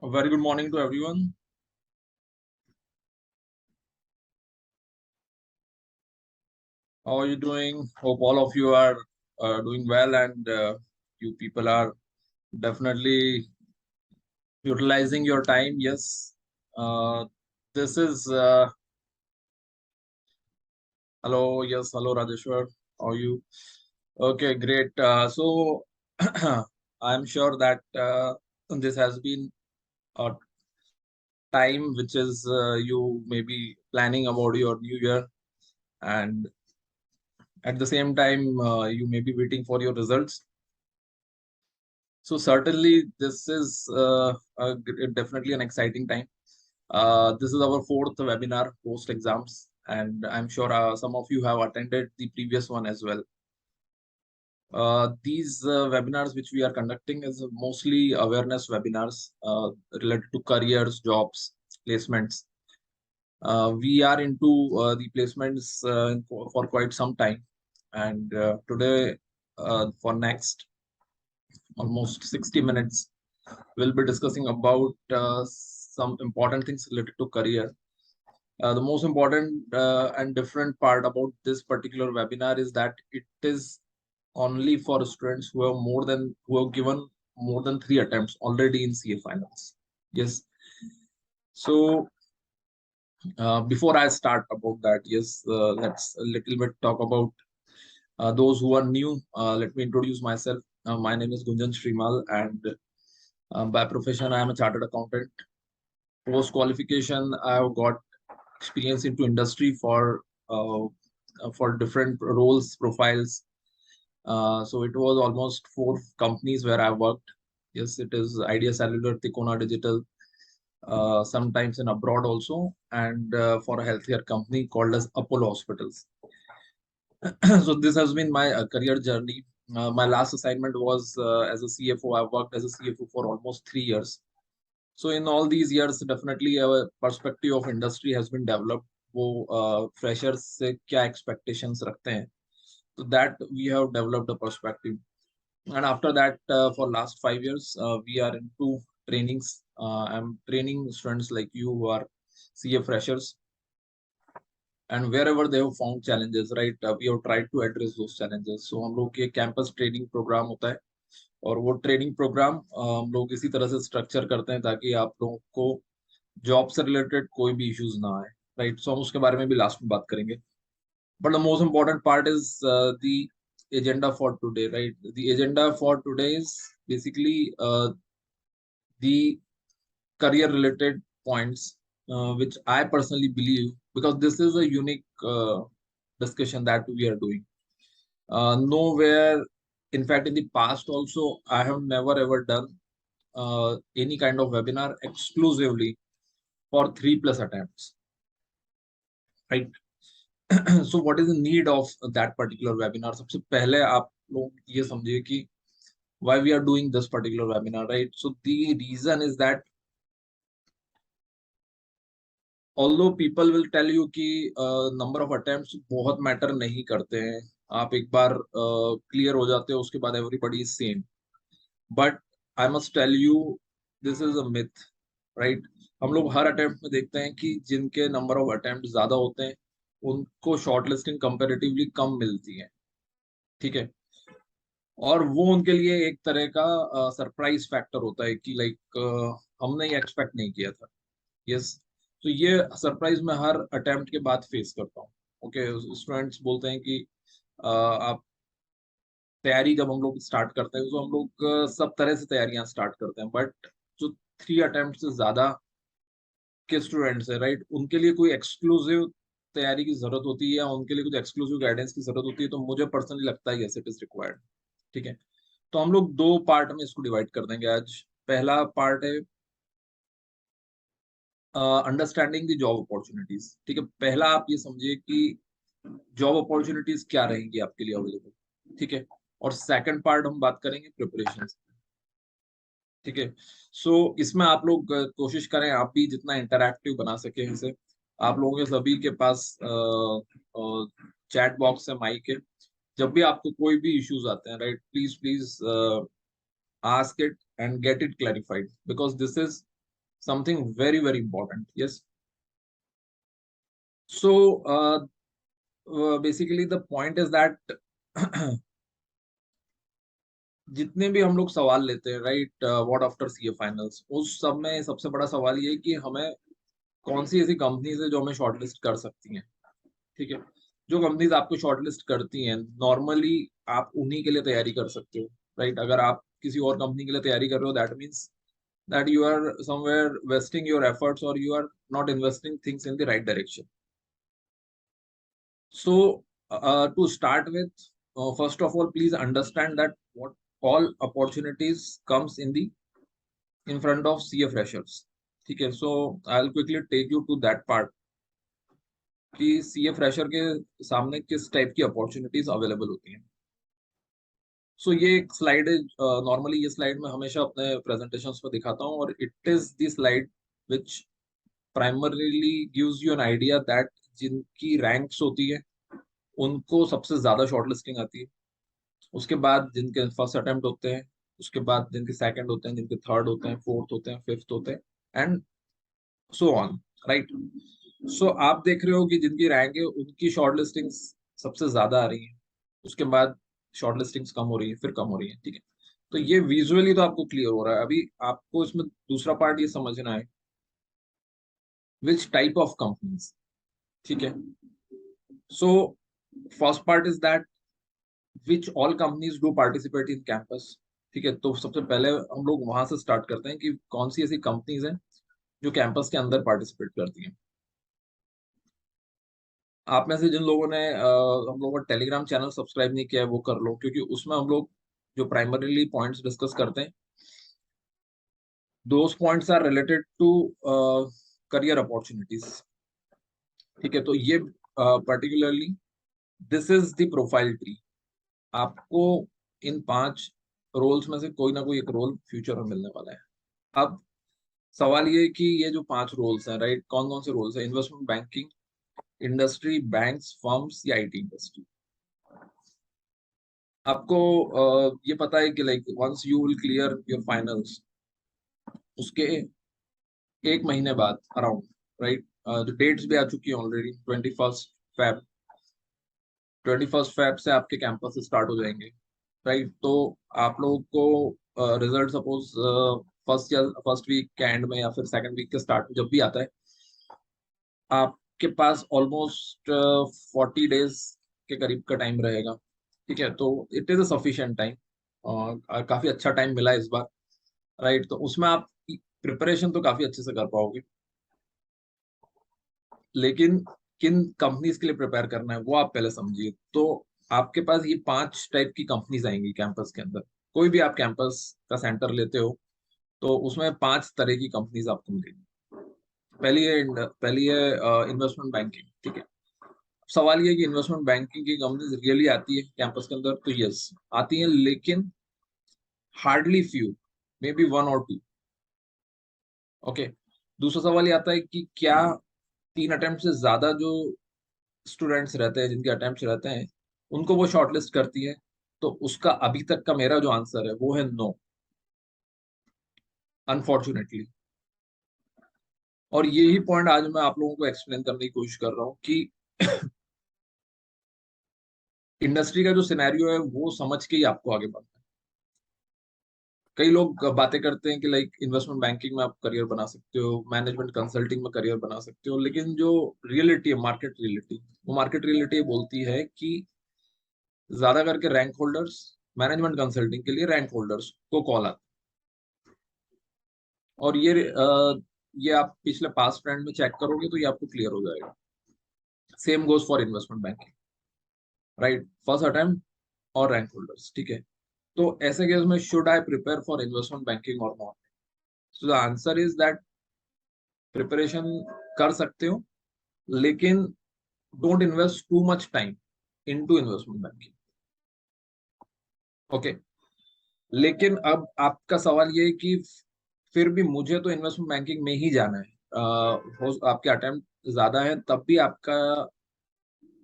A very good morning to everyone. How are you doing? Hope all of you are doing well, and you people are definitely utilizing your time. Yes. This is hello. Yes, hello, Rajeshwar. How are you? Okay, great. So I'm sure that this has been a time which is you may be planning about your new year, and at the same time you may be waiting for your results. So certainly this is definitely an exciting time. This is our fourth webinar post exams, and I'm sure some of you have attended the previous one as well. These webinars which we are conducting is mostly awareness webinars related to careers, jobs, placements. We are into the placements for quite some time, and today for next almost 60 minutes we'll be discussing about some important things related to career. The most important and different part about this particular webinar is that it is only for students who have given more than 3 attempts already in CA finals. Yes. So before I start about that, yes, let's a little bit talk about those who are new. Let me introduce myself. My name is Gunjan Shrimal, and by profession, I am a chartered accountant. Post qualification, I've got experience into industry for different roles profiles. So it was almost 4 companies where I worked. Yes, it is Idea Cellular, Tikona Digital, sometimes in abroad also, and for a healthcare company called as Apollo Hospitals. So this has been my career journey. My last assignment was as a CFO. I worked as a CFO for almost 3 years. So in all these years, definitely a perspective of industry has been developed. वो freshers से क्या expectations रखते हैं, so that we have developed a perspective. And after that, for last 5 years, we are into trainings. I'm training students like you who are CA freshers, and wherever they have found challenges, right, we have tried to address those challenges. So हम लोग के campus training program होता है, और वो training programme हम लोग इसी तरह से स्ट्रक्चर करते हैं ताकि आप लोगों को जॉब से रिलेटेड कोई भी इश्यूज ना आए, राइट. सो हम उसके बारे में भी लास्ट में बात करेंगे. But the most important part is the agenda for today, right. The agenda for today is basically the career related points which I personally believe, because this is a unique discussion that we are doing. Nowhere, in fact, in the past also, I have never ever done any kind of webinar exclusively for 3+ attempts, right? So what is the need of that particular webinar? सबसे पहले आप लोग ये समझिए कि why we are doing this particular webinar, right? So the reason is that although people will tell you कि number of attempts बहुत matter नहीं करते हैं, आप एक बार क्लियर हो जाते हो उसके बाद everybody is same. But I must tell you, this is a myth, right? हम लोग हर अटेम्प्ट में देखते हैं कि जिनके नंबर ऑफ अटेम्प्ट ज्यादा होते हैं उनको शॉर्टलिस्टिंग कंपैरेटिवली कम मिलती है, ठीक है. और वो उनके लिए एक तरह का सरप्राइज फैक्टर होता है कि लाइक हमने ये एक्सपेक्ट नहीं किया था. यस. तो ये सरप्राइज मैं हर अटेम्प्ट के बाद फेस करता हूँ. ओके, स्टूडेंट्स बोलते हैं कि आप तैयारी जब हम लोग स्टार्ट करते हैं तो हम लोग सब तरह से तैयारियां स्टार्ट करते हैं, बट जो 3 अटेम्प्ट से ज्यादा के स्टूडेंट्स है, राइट, उनके लिए कोई एक्सक्लूसिव तैयारी की जरूरत होती है या उनके लिए कुछ एक्सक्लूसिव गाइडेंस की जरूरत होती है, तो मुझे पर्सनली लगता है यस इट इज रिक्वायर्ड. ठीक है. तो हम लोग 2 पार्ट में इसको डिवाइड कर देंगे आज. पहला पार्ट है अंडरस्टैंडिंग द जॉब अपॉर्चुनिटीज. ठीक है. पहला आप ये समझिए कि जॉब अपॉर्चुनिटीज क्या रहेंगी आपके लिए अवेलेबल. ठीक है. और सेकंड पार्ट हम बात करेंगे प्रिपरेशन. ठीक है. सो इसमें आप लोग कोशिश करें आप भी जितना इंटरैक्टिव बना सके इसे. आप लोगों के सभी के पास चैट बॉक्स है, माइक है. जब भी आपको कोई भी इश्यूज आते हैं, right, please please ask it and get it clarified, because this is something very very important. Yes. So basically the point is that जितने भी हम लोग सवाल लेते हैं, right, what after CA finals, उस सब में सबसे बड़ा सवाल ये है कि हमें कौन सी ऐसी कंपनीज है जो हमें शॉर्टलिस्ट कर सकती हैं। ठीक है, जो कंपनीज आपको शॉर्टलिस्ट करती हैं नॉर्मली आप उन्हीं के लिए तैयारी कर सकते हो, राइट। अगर आप किसी और कंपनी के लिए तैयारी कर रहे हो, that means that you are somewhere wasting your efforts, or you are not investing things in the right direction. So to start with, first of all, please understand that what all opportunities comes in front of CA freshers. ठीक है, so I'll quickly take you to that part कि CA fresher के सामने किस type की opportunities available होती हैं। So ये एक स्लाइड है, नॉर्मली ये स्लाइड मैं हमेशा अपने प्रेजेंटेशंस में दिखाता हूँ, और it is the slide which primarily gives you an idea that जिनकी रैंक्स होती है उनको सबसे ज्यादा शॉर्टलिस्टिंग आती है, उसके बाद जिनके फर्स्ट अटेम्प्ट होते हैं, उसके बाद जिनके सेकंड होते हैं, जिनके थर्ड होते हैं, फोर्थ होते हैं, फिफ्थ होते हैं, एंड सो ऑन, राइट। सो आप देख रहे हो कि जिनकी रैंक है उनकी शॉर्टलिस्टिंग सबसे ज्यादा आ रही है, उसके बाद शॉर्टलिस्टिंग्स कम हो रही है, फिर कम हो रही है। ठीक है, तो ये विजुअली तो आपको क्लियर हो रहा है। अभी आपको इसमें दूसरा पार्ट ये समझना है, विच टाइप ऑफ कंपनीज। ठीक है, so first part is that which all companies do participate in campus. ठीक है, तो सबसे पहले हम लोग वहां से स्टार्ट करते हैं कि कौन सी ऐसी कंपनीज हैं जो कैंपस के अंदर पार्टिसिपेट करती हैं। आप में से जिन लोगों ने हम लोगों का टेलीग्राम चैनल सब्सक्राइब नहीं किया है वो कर लो, क्योंकि उसमें हम लोग जो प्राइमरीली पॉइंट्स डिस्कस करते हैं, those points are related to career opportunities. ठीक है, तो ये particularly this is the profile tree. आपको इन 5 रोल्स में से कोई ना कोई एक रोल फ्यूचर में मिलने वाला है। अब सवाल ये है कि ये जो 5 रोल्स हैं, राइट, कौन कौन से रोल्स हैं? Investment banking, industry, banks, firms या आईटी इंडस्ट्री। आपको ये पता है कि like once you will clear your finals, उसके 1 महीने बाद अराउंड, राइट, जो डेट्स भी आ चुकी है ऑलरेडी, 21 फैब, 21 फैब से आपके कैंपस स्टार्ट हो जाएंगे, राइट। तो आप लोगों को रिजल्ट सपोज फर्स्ट वीक के एंड में या फिर सेकंड वीक के स्टार्ट में जब भी आता है, आपके पास ऑलमोस्ट 40 डेज के करीब का टाइम रहेगा। ठीक है, तो it is a sufficient time, और काफी अच्छा टाइम मिला है इस बार, राइट। तो उसमें आप प्रिपरेशन तो काफी अच्छे से कर पाओगे, लेकिन किन कंपनीज के लिए प्रिपेयर करना है वो आप पहले समझिए। तो आपके पास ये 5 टाइप की कंपनीज आएंगी कैंपस के अंदर। कोई भी आप कैंपस का सेंटर लेते हो तो उसमें 5 तरह की कंपनीज आपको मिलेगी। पहली है इन्वेस्टमेंट बैंकिंग। ठीक है, सवाल ये है कि इन्वेस्टमेंट बैंकिंग की कंपनीज रियली आती है कैंपस के अंदर? तो यस, आती हैं, लेकिन हार्डली फ्यू, मे बी 1 और 2। ओके, दूसरा सवाल ये आता है कि क्या 3 अटेम्प्ट से ज्यादा जो स्टूडेंट्स रहते हैं, जिनके अटेम्प्ट रहते हैं, उनको वो शॉर्टलिस्ट करती है? तो उसका अभी तक का मेरा जो आंसर है वो है नो, अनफॉर्चुनेटली। और यही पॉइंट आज मैं आप लोगों को एक्सप्लेन करने की कोशिश कर रहा हूँ कि इंडस्ट्री का जो सिनेरियो है वो समझ के ही आपको आगे बढ़ना है। कई लोग बातें करते हैं कि लाइक इन्वेस्टमेंट बैंकिंग में आप करियर बना सकते हो, मैनेजमेंट कंसल्टिंग में करियर बना सकते हो, लेकिन जो रियलिटी है, मार्केट रियलिटी, वो मार्केट रियलिटी बोलती है कि ज्यादा करके रैंक होल्डर्स, मैनेजमेंट कंसल्टिंग के लिए रैंक होल्डर्स को कॉल आता है। और ये आप पिछले पास्ट ट्रेंड में चेक करोगे तो ये आपको क्लियर हो जाएगा। Same goes for investment banking, right, first attempt और रैंक होल्डर्स। ठीक है, तो ऐसे केस में should I prepare for investment banking और not? So the answer is that preparation कर सकते हो, लेकिन don't invest too much time into investment banking. Okay, लेकिन अब आपका सवाल ये है कि फिर भी मुझे तो इन्वेस्टमेंट बैंकिंग में ही जाना है, आपके अटेम्प्ट ज्यादा है, तब भी आपका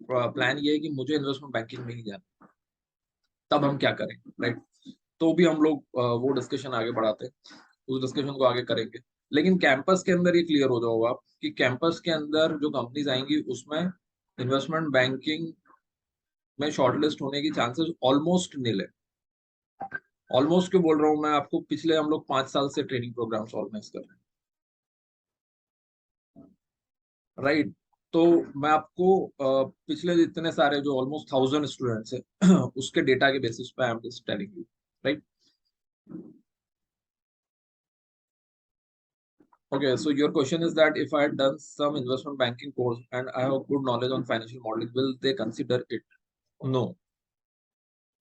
प्लान ये है कि मुझे इन्वेस्टमेंट बैंकिंग में ही जाना है, तब हम क्या करें, राइट? तो भी हम लोग वो डिस्कशन आगे बढ़ाते हैं, उस डिस्कशन को आगे करेंगे। लेकिन कैंपस के अंदर ये क्लियर हो जाओ आप कि कैंपस के अंदर जो कंपनीज आएंगी उसमें इन्वेस्टमेंट बैंकिंग में शॉर्टलिस्ट होने की चांसेस ऑलमोस्ट नील है। ऑलमोस्ट क्यों बोल रहा हूँ मैं आपको, पिछले हम लोग 5 साल से ट्रेनिंग प्रोग्राम्स ऑर्गेनाइज कर रहे हैं, राइट। तो मैं आपको पिछले जितने सारे जो ऑलमोस्ट 1000 स्टूडेंट्स है उसके डेटा के बेसिस पे I am just telling you, right. Okay, so your question is that if I had done some investment banking course and I have good knowledge on financial modeling, will they consider it? No,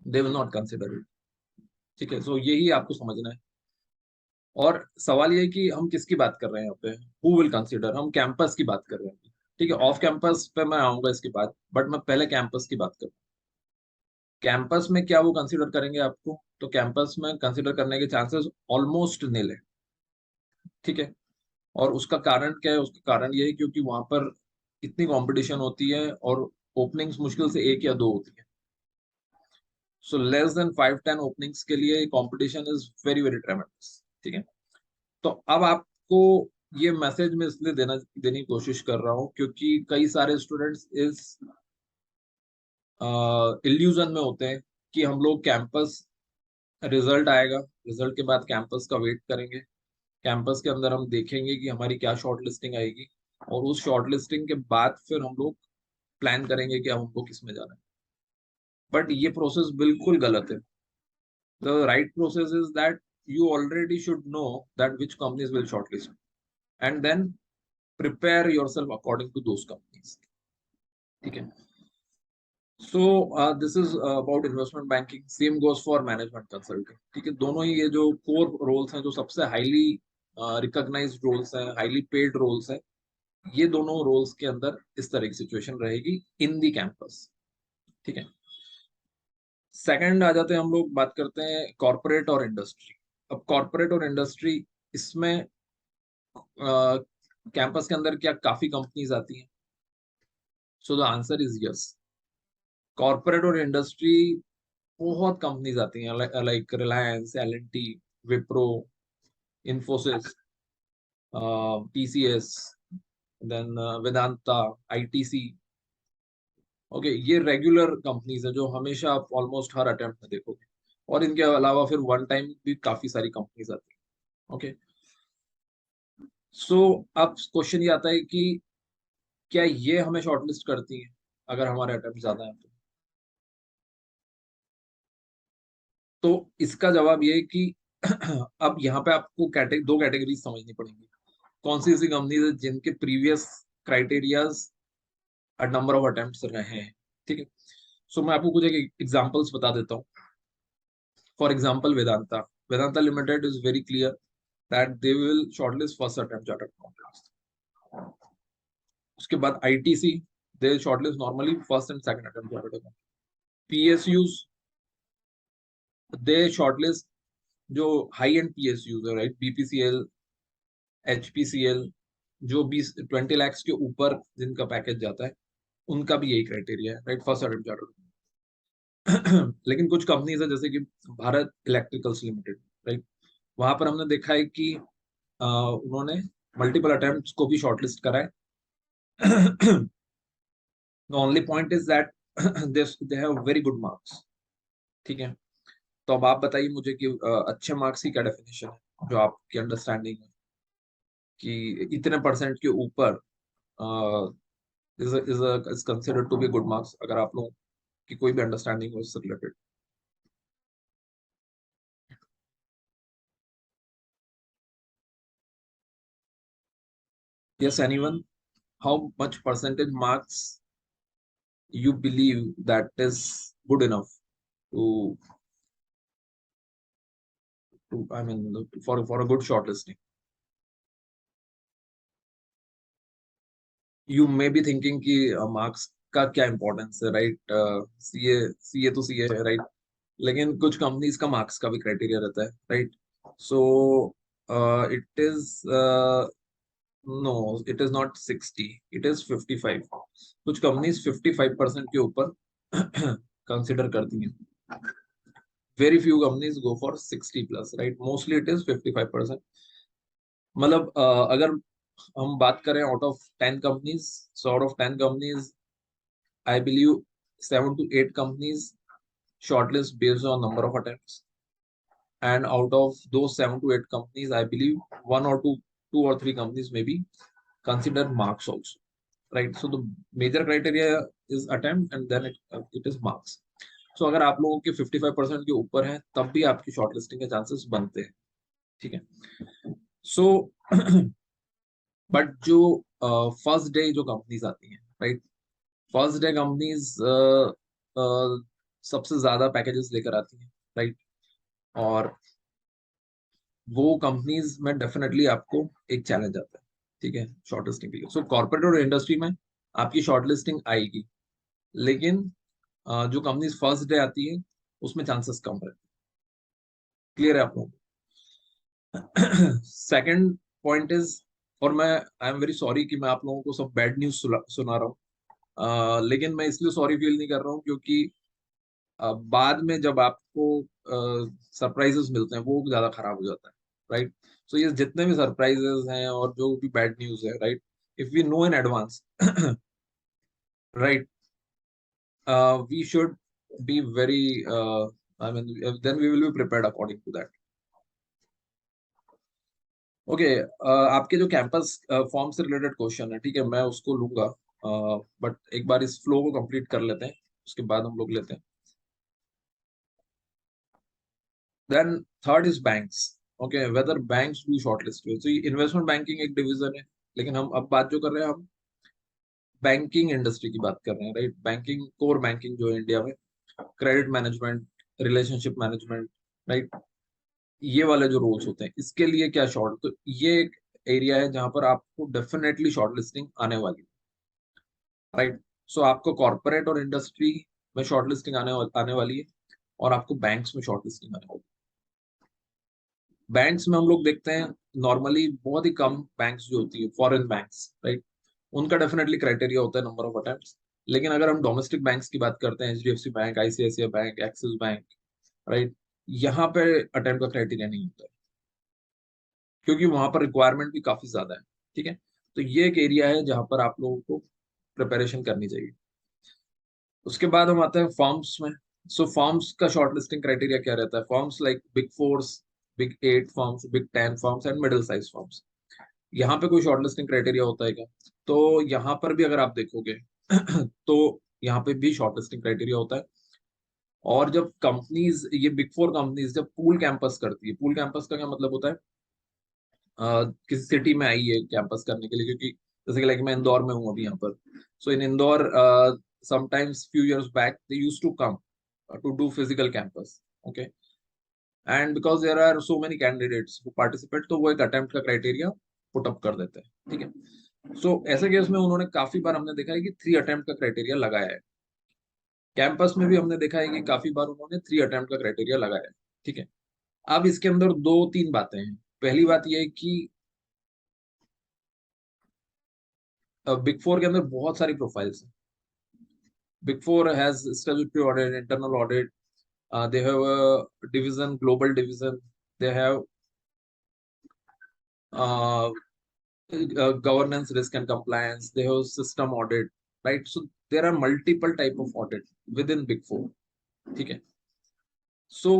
they will not consider it. ठीक है, so यही आपको समझना है। और सवाल ये है कि हम किसकी बात कर रहे हैं यहाँ पे, हु विल कंसिडर, हम कैंपस की बात कर रहे हैं। ठीक है, ऑफ कैंपस पे मैं आऊंगा इसके बाद, बट मैं पहले कैंपस की बात कर रहा हूँ। कैंपस में क्या वो कंसिडर करेंगे आपको, तो कैंपस में कंसिडर करने के चांसेस ऑलमोस्ट नील है। ठीक है, और उसका कारण क्या है, उसका कारण ये है क्योंकि वहां पर इतनी कंपटीशन होती है और ओपनिंग्स मुश्किल से एक या दो होती है। सो लेस देन 5-10 ओपनिंग्स के लिए कंपटीशन इज वेरी वेरी ट्रेमेंडस। ठीक है, तो अब आपको ये मैसेज में इसलिए देने की कोशिश कर रहा हूँ क्योंकि कई सारे स्टूडेंट्स इस इल्यूजन में होते हैं कि हम लोग कैंपस, रिजल्ट आएगा, रिजल्ट के बाद कैंपस का वेट करेंगे, कैंपस के अंदर हम देखेंगे कि हमारी क्या शॉर्ट लिस्टिंग आएगी, और उस शॉर्ट लिस्टिंग के बाद फिर हम लोग प्लान करेंगे कि हमको किस में जाना है। बट ये प्रोसेस बिल्कुल गलत है। The right process is that you already should know that which companies will shortlist, and then prepare yourself according to those companies. ठीक है, so this is about investment banking. Same goes for management consulting. ठीक है, दोनों ही ये जो core roles हैं, जो सबसे हाईली रिकॉग्नाइज्ड रोल्स हैं, हाईली पेड रोल्स हैं, ये दोनों रोल्स के अंदर इस तरह की सिचुएशन रहेगी इन दी कैंपस। ठीक है, सेकंड आ जाते हैं, हम लोग बात करते हैं कॉर्पोरेट और इंडस्ट्री। अब कॉर्पोरेट और इंडस्ट्री, इसमें कैंपस के अंदर क्या काफी कंपनीज आती हैं? So the answer is yes. Corporate और इंडस्ट्री बहुत कंपनीज आती हैं, like Reliance, L and T, Wipro, Infosys, TCS, then Vedanta, ITC. Okay, ये रेगुलर कंपनीज है जो हमेशा आप ऑलमोस्ट हर अटेम्प्ट में देखोगे, और इनके अलावा फिर वन टाइम भी काफी सारी कंपनीज आती हैं। ओके, सो अब क्वेश्चन ये आता है कि क्या ये हमें शॉर्टलिस्ट करती हैं अगर हमारे अटेम्प्ट ज्यादा हैं तो इसका जवाब ये है कि अब यहाँ पे आपको दो कैटेगरीज समझनी पड़ेंगी। कौन सी ऐसी कंपनीज है जिनके previous criterias number of attempts रहे हैं। ठीक है, सो मैं आपको कुछ एक एग्जांपल्स बता देता हूँ। For example Vedanta, Vedanta limited is very clear that they will shortlist first attempt chartered accountants. उसके बाद ITC, they shortlist normally first and second attempt chartered accountant. PSUs, they shortlist जो हाई एंड पीएसयूज है, right, BPCL, HPCL, जो 20 लाख के ऊपर जिनका package जाता है, उनका भी यही क्राइटेरिया है, राइट, फर्स्ट अटेम्प्ट चार्टर्ड। लेकिन कुछ कंपनीज है जैसे कि भारत इलेक्ट्रिकल्स लिमिटेड, राइट, वहां पर हमने देखा है कि उन्होंने मल्टीपल अटेम्प्ट्स को भी शॉर्टलिस्ट करा है। The only point is that they have very good marks. ठीक है, तो अब आप बताइए मुझे कि अच्छे मार्क्स की क्या डेफिनेशन है जो आपकी अंडरस्टैंडिंग है कि इतने परसेंट के ऊपर is considered to be good marks, अगर आप लोगों की कोई भी अंडरस्टैंडिंग हो इससे related. Yes, anyone? How much percentage marks you believe that is good enough to I mean for a good shortlisting? You may be thinking कि marks का क्या इम्पोर्टेंस है, राइट, सीए तो सीए है, राइट, लेकिन कुछ कंपनीज का marks का भी क्राइटेरिया रहता है, right. So it is no, it is not 60, it is 55। कुछ कंपनीज 55% के ऊपर कंसिडर करती हैं। Very few companies go for 60 plus, right, mostly it is 55%। मतलब अगर हम बात करें out of 10 companies, so out of 10 companies I believe 7 to 8 companies shortlist based on number of attempts, and out of those 7 to 8 companies I believe one or two or three companies maybe consider marks also, right? So the major criteria is attempt and then it is marks. So अगर आप लोगों के 55% के ऊपर हैं तब भी आपकी शॉर्टलिस्टिंग के चांसेस बनते हैं, ठीक है। सो बट जो फर्स्ट डे जो कंपनीज आती हैं, राइट, फर्स्ट डे कंपनीज सबसे ज्यादा पैकेजेस लेकर आती हैं, राइट, और वो कंपनीज में डेफिनेटली आपको एक चैलेंज आता है, ठीक है, शॉर्टलिस्टिंग के लिए। सो कॉर्पोरेट और इंडस्ट्री में आपकी शॉर्टलिस्टिंग आएगी, लेकिन जो कंपनीज फर्स्ट डे आती है उसमें चांसेस कम रहते हैं। क्लियर है आप लोगों को? सेकंड पॉइंट इज, और मैं आई एम वेरी सॉरी कि मैं आप लोगों को सब बैड न्यूज सुना रहा हूँ, लेकिन मैं इसलिए सॉरी फील नहीं कर रहा हूँ क्योंकि बाद में जब आपको सरप्राइजेस मिलते हैं वो ज्यादा खराब हो जाता है, राइट। सो ये जितने भी सरप्राइजेस हैं और जो भी बैड न्यूज है, right, if we know in advance, right, we should be very, I mean then we will be prepared according to that. Okay, आपके जो कैंपस फॉर्म से रिलेटेड क्वेश्चन है, ठीक है, मैं उसको लूंगा, बट एक बार इस फ्लो को कंप्लीट कर लेते हैं, उसके बाद हम लोग लेते हैं। Then third is banks. Okay, whether banks do shortlist, तो इन्वेस्टमेंट बैंकिंग एक डिवीजन है, लेकिन हम अब बात जो कर रहे हैं हम बैंकिंग इंडस्ट्री की बात कर रहे हैं, राइट। बैंकिंग, कोर बैंकिंग जो है इंडिया में, credit management, relationship management, right, ये वाले जो रोल्स होते हैं इसके लिए क्या शॉर्ट, तो ये एक एरिया है जहां पर आपको डेफिनेटली शॉर्टलिस्टिंग आने वाली है, राइट। सो आपको कॉर्पोरेट और इंडस्ट्री में शॉर्टलिस्टिंग आने वाली है, और आपको बैंक्स में शॉर्टलिस्टिंग आने वाली है। बैंक्स में हम लोग देखते हैं नॉर्मली बहुत ही कम बैंक्स जो होती है, फॉरेन बैंक्स, राइट, उनका डेफिनेटली क्राइटेरिया होता है नंबर ऑफ अटेम्प्ट्स। लेकिन अगर हम डोमेस्टिक बैंक्स की बात करते हैं, HDFC bank, ICICI bank, axis bank, right, यहाँ पे अटेम्प्ट का क्राइटेरिया नहीं होता है क्योंकि वहां पर रिक्वायरमेंट भी काफी ज्यादा है, ठीक है। तो ये एक एरिया है जहां पर आप लोगों को प्रिपरेशन करनी चाहिए। उसके बाद हम आते हैं फॉर्म्स में। सो फॉर्म्स का शॉर्टलिस्टिंग क्राइटेरिया क्या रहता है? Forms like big force, big 8 forms, big 10 forms and middle size forms, यहाँ पे कोई शॉर्टलिस्टिंग क्राइटेरिया होता है क्या? तो यहाँ पर भी अगर आप देखोगे तो यहाँ पे भी शॉर्टलिस्टिंग क्राइटेरिया होता है। और जब कंपनीज, ये बिग 4 कंपनीज जब पूल कैंपस करती है, पूल कैंपस का क्या मतलब होता है? किसी सिटी में आई है कैंपस करने के लिए, क्योंकि जैसे कि लाइक मैं इंदौर में हूँ अभी यहाँ पर। So in Indore sometimes few years back they used to come to do physical campus, okay, and because there are so many candidates who participate, तो वो एक अटेम्प्ट का क्राइटेरिया पुट अप कर देते हैं, ठीक है। सो ऐसे केस में उन्होंने काफी बार हमने देखा है कि 3 अटेम्प्ट का क्राइटेरिया लगाया है। कैंपस में भी हमने देखा है कि काफी बार उन्होंने 3 अटेम्प्ट का क्राइटेरिया लगाया है, ठीक है। अब इसके अंदर 2-3 बातें हैं। पहली बात यह है कि बिग 4 के अंदर बहुत सारी प्रोफाइल्स हैं। Big 4 has statutory audit, internal audit, they have a division, global division, they have uh, governance, risk and compliance, they have system audit, right? So there are multiple type of audit within Big 4, ठीक है। सो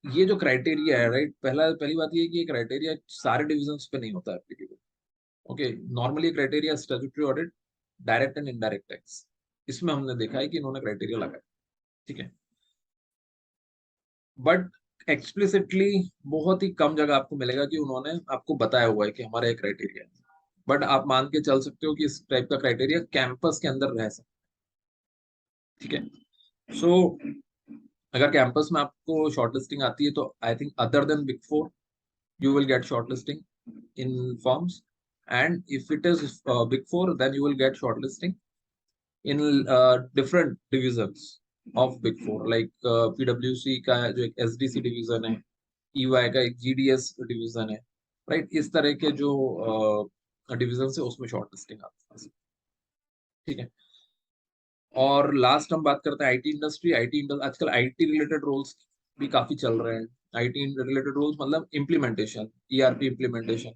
ये जो criteria है, right, पहली बात ये है कि ये क्राइटेरिया सारे डिविजन्स पे नहीं होता है applicable, okay. Normally criteria statutory audit, direct and indirect tax, इसमें हमने देखा है कि इन्होंने क्राइटेरिया लगाया, ठीक है। बट एक्सप्लिसिटली बहुत ही कम जगह आपको मिलेगा कि उन्होंने आपको बताया हुआ है कि हमारा एक क्राइटेरिया है। बट आप मान के चल सकते हो कि इस टाइप का क्राइटेरिया कैंपस के अंदर रह सकता है, ठीक है। सो अगर कैंपस में आपको शॉर्टलिस्टिंग आती है तो I think other than Big 4 you will get shortlisting in firms, and if it is Big 4 then you will get shortlisting in different divisions of Big 4, like PwC का जो एक SDC डिवीजन है, EY का एक GDS division है, right. इस तरह के जो डिविजन है उसमें शॉर्टलिस्टिंग आती है, ठीक है। और लास्ट हम बात करते हैं आईटी इंडस्ट्री। आजकल आईटी रिलेटेड रोल्स भी काफी चल रहे हैं। आईटी रिलेटेड रोल्स मतलब implementation, ERP implementation,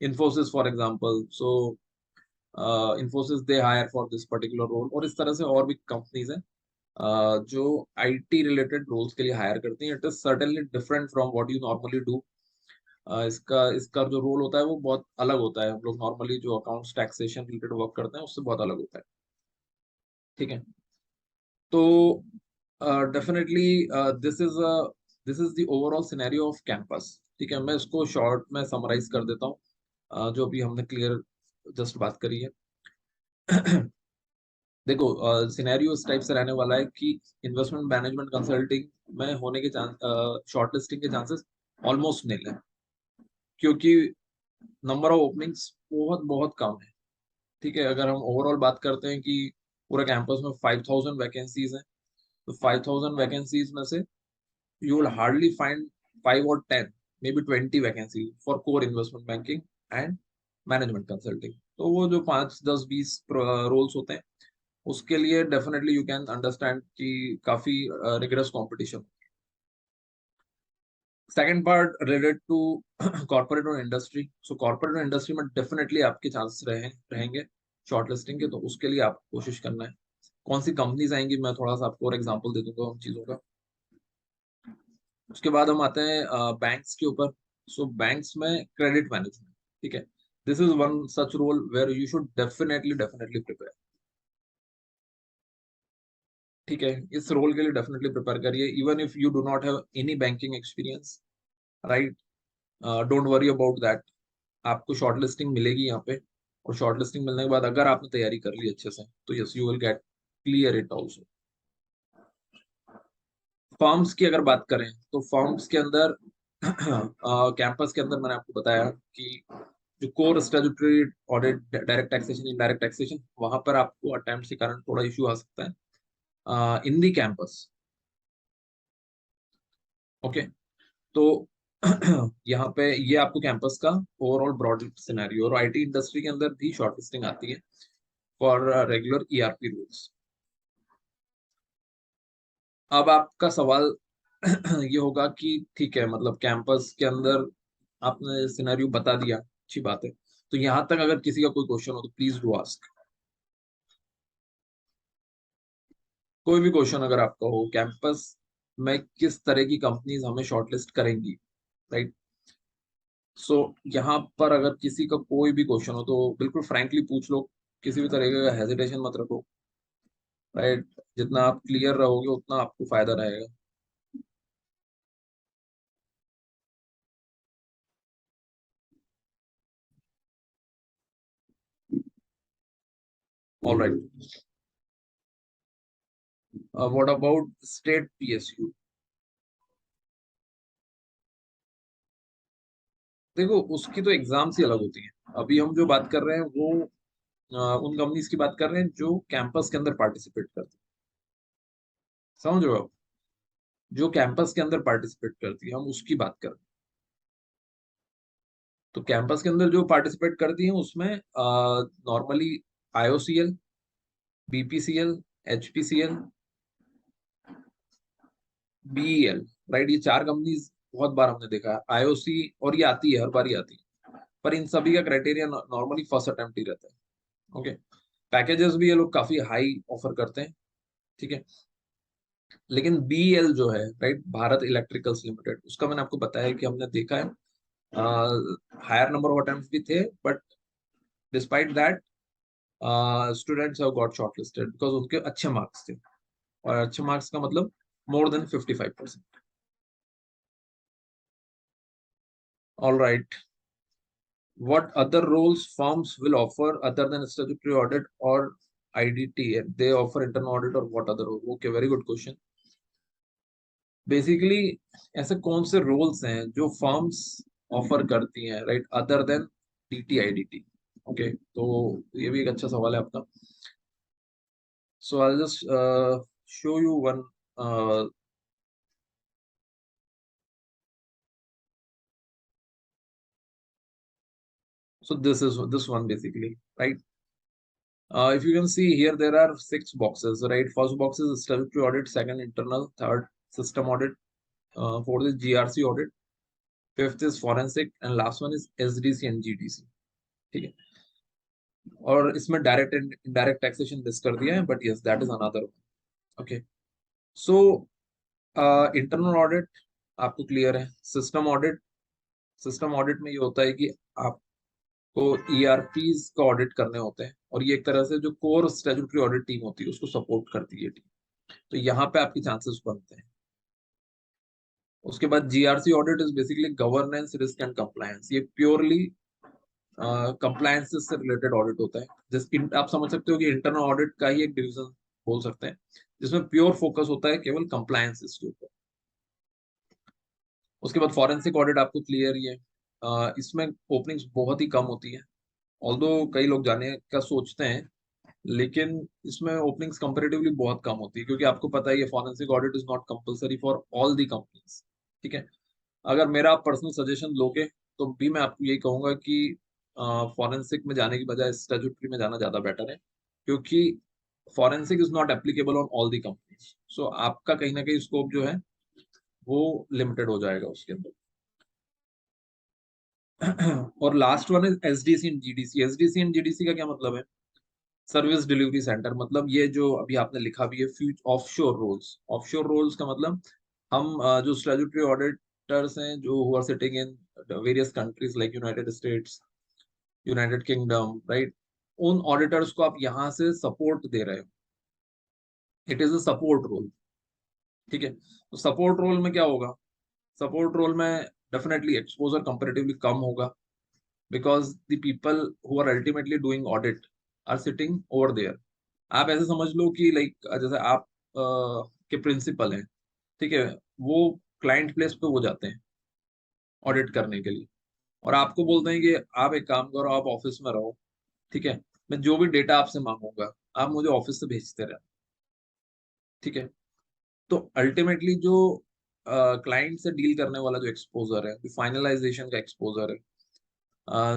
Infosys for example. So Infosys they hire for this particular role, और इस तरह से और भी कंपनीज हैं जो आईटी रिलेटेड रोल्स के लिए हायर करती हैं. It is certainly different from what you normally do. इसका इसका जो रोल होता है वो बहुत अलग होता है. हम लोग नॉर्मली जो अकाउंट्स टैक्सेशन रिलेटेड वर्क करते हैं उससे बहुत अलग होता है. ठीक है. तो definitely this is the overall scenario off campus. ठीक है, मैं इसको शॉर्ट में समराइज कर देता हूँ जो अभी हमने क्लियर जस्ट बात करी है. देखो, सिनेरियो इस टाइप से रहने वाला है कि इन्वेस्टमेंट मैनेजमेंट कंसल्टिंग में होने के चांस, शॉर्ट लिस्टिंग के चांसेस ऑलमोस्ट नील है, क्योंकि नंबर ऑफ ओपनिंग्स बहुत बहुत कम है. ठीक है, अगर हम ओवरऑल बात करते हैं कि पूरे कैंपस में 5,000 वैकेंसीज हैं, तो 5,000 वैकेंसीज में से you will hardly find 5 or 10, may be 20 vacancy for core investment banking and management consulting. तो वो जो 5, 10, 20 रोल्स होते हैं उसके लिए डेफिनेटली यू कैन अंडरस्टैंड कि काफी rigorous competition. Second part related to corporate और इंडस्ट्री. सो कॉर्पोरेट और इंडस्ट्री में डेफिनेटली आपके चांसेस रहेंगे शॉर्ट लिस्टिंग के, तो उसके लिए आपको कोशिश करना है. कौन सी कंपनीज आएंगी मैं थोड़ा सा आपको और एग्जांपल दे दूंगा उन चीजों का. उसके बाद हम आते हैं बैंक्स के ऊपर. सो बैंक्स में क्रेडिट मैनेजमेंट. ठीक है, this is one such role where you should definitely definitely prepare. ठीक है, इस रोल के लिए डेफिनेटली प्रिपेयर करिए even if you do not have any banking experience. Right, don't worry about that. आपको शॉर्ट लिस्टिंग मिलेगी यहाँ पे, और शॉर्ट लिस्टिंग मिलने के बाद अगर आपने तैयारी कर ली अच्छे से तो yes you will get clear it also. Forms की अगर बात करें तो फॉर्म्स के अंदर कैंपस के अंदर मैंने आपको बताया कि जो core statutory audit, direct taxation, indirect taxation, वहां पर आपको अटेम्प्ट के कारण थोड़ा इश्यू आ सकता है इन दी कैंपस. ओके, तो यहाँ पे ये आपको कैंपस का ओवरऑल ब्रॉड सिनेरियो. और आईटी इंडस्ट्री के अंदर भी शॉर्टलिस्टिंग आती है फॉर रेगुलर ईआरपी रूल्स. अब आपका सवाल ये होगा कि ठीक है, मतलब कैंपस के अंदर आपने सिनेरियो बता दिया, अच्छी बात है. तो यहाँ तक अगर किसी का कोई क्वेश्चन हो तो प्लीज डू आस्क. कोई भी क्वेश्चन अगर आपका हो, कैंपस में किस तरह की कंपनीज हमें शॉर्टलिस्ट करेंगी, राइट. सो यहाँ पर अगर किसी का कोई भी क्वेश्चन हो तो बिल्कुल फ्रैंकली पूछ लो. किसी भी तरह का हेजिटेशन मत रखो. राइट, जितना आप क्लियर रहोगे उतना आपको फायदा रहेगा. All right, what about state PSU. देखो, उसकी तो एग्जाम्स ही अलग होती है. अभी हम जो बात कर रहे हैं वो उन कंपनीज की बात कर रहे हैं जो कैंपस के अंदर पार्टिसिपेट करती है. समझ रहे हो आप, जो कैंपस के अंदर पार्टिसिपेट करती है हम उसकी बात कर रहे हैं. तो कैंपस के अंदर जो पार्टिसिपेट करती है उसमें normally IOCL, BPCL, HPCL, BEL, right. ये चार कंपनीज बहुत बार हमने देखा है. आईओसी, और ये आती है, हर बार ही आती है, पर इन सभी का क्राइटेरिया नॉर्मली फर्स्ट अटेम्प्ट ही रहता है. ओके, पैकेजेस भी ये लोग काफी हाई ऑफर करते हैं. ठीक है, लेकिन बीएल जो है, राइट, भारत इलेक्ट्रिकल्स लिमिटेड, उसका मैंने आपको बताया कि हमने देखा है हायर नंबर ऑफ अटेम्प्ट्स भी थे, but despite that students have got shortlisted because उनके अच्छे मार्क्स थे. और अच्छे मार्क्स का मतलब more than 55%. All right, what other roles firms will offer other than statutory audit or IDT? They offer internal audit or what other role? Okay, very good question. Basically ऐसे कौन से roles हैं जो firms offer करती हैं, right, other than DT IDT. Okay, तो ये भी एक अच्छा सवाल है आपका. So I just show you one. So this is this one basically, right? If you can see here, there are 6 boxes, right? First box is statutory audit, second internal, third system audit, fourth is GRC audit, fifth is forensic and last one is SDC and GDC. ठीक है, और इसमें direct and indirect taxation miss कर दिया है, but yes that is another one. Okay, so internal audit आपको clear है। System audit, system audit में ये होता है कि आपको ईआरपीज का ऑडिट करने होते हैं, और ये एक तरह से जो कोर स्टैट्यूटरी ऑडिट टीम होती है उसको सपोर्ट करती है टीम। तो यहाँ पे आपकी चांसेस बनते हैं। उसके बाद GRC audit is basically governance, risk and compliance. ये प्योरली कंप्लायंस से रिलेटेड ऑडिट होता है। आप समझ सकते हो कि इंटरनल ऑडिट का ही एक डिवीजन बोल सकते हैं, जिसमें प्योर फोकस होता है केवल कंप्लायंस के ऊपर। उसके बाद फॉरेंसिक ऑडिट आपको क्लियर ही है। इसमें ओपनिंग्स बहुत ही कम होती है, ऑल्दो कई लोग जाने का सोचते हैं, लेकिन इसमें ओपनिंग्स कंपैरेटिवली बहुत कम होती है, क्योंकि आपको पता है ये forensic audit is not compulsory for all the companies. ठीक है, अगर मेरा आप पर्सनल सजेशन लोगे तो भी मैं आपको यही कहूंगा कि फॉरेंसिक में जाने की बजाय स्टैट्यूटरी में जाना ज्यादा बेटर है, क्योंकि forensic is not applicable on all the companies. So आपका कहीं ना कहीं स्कोप जो है वो लिमिटेड हो जाएगा उसके अंदर। और last one is SDC and GDC. SDC and GDC का क्या मतलब है? Service delivery centre. मतलब ये जो अभी आपने लिखा भी है ऑफशोर रोल्स। ऑफशोर रोल्स का मतलब हम जो स्टैट्यूटरी ऑडिटर्स हैं जो who are sitting in various countries like United States, United Kingdom, right, उन ऑडिटर्स को आप यहाँ से सपोर्ट दे रहे हो। It is a support role. ठीक है, तो सपोर्ट रोल में क्या होगा? सपोर्ट रोल में डेफिनेटली एक्सपोजर कंपेरेटिवली कम होगा, because the people who are ultimately doing audit are sitting over there. आप ऐसे समझ लो कि लाइक जैसे आप के प्रिंसिपल हैं, ठीक है, वो क्लाइंट प्लेस पे वो जाते हैं ऑडिट करने के लिए, और आपको बोलते हैं कि आप एक काम करो, आप ऑफिस में रहो, ठीक है, मैं जो भी डेटा आपसे मांगूंगा आप मुझे ऑफिस से भेजते रहे। ठीक है, तो अल्टीमेटली जो क्लाइंट से डील करने वाला जो एक्सपोजर है, जो फाइनलाइजेशन का एक्सपोजर है,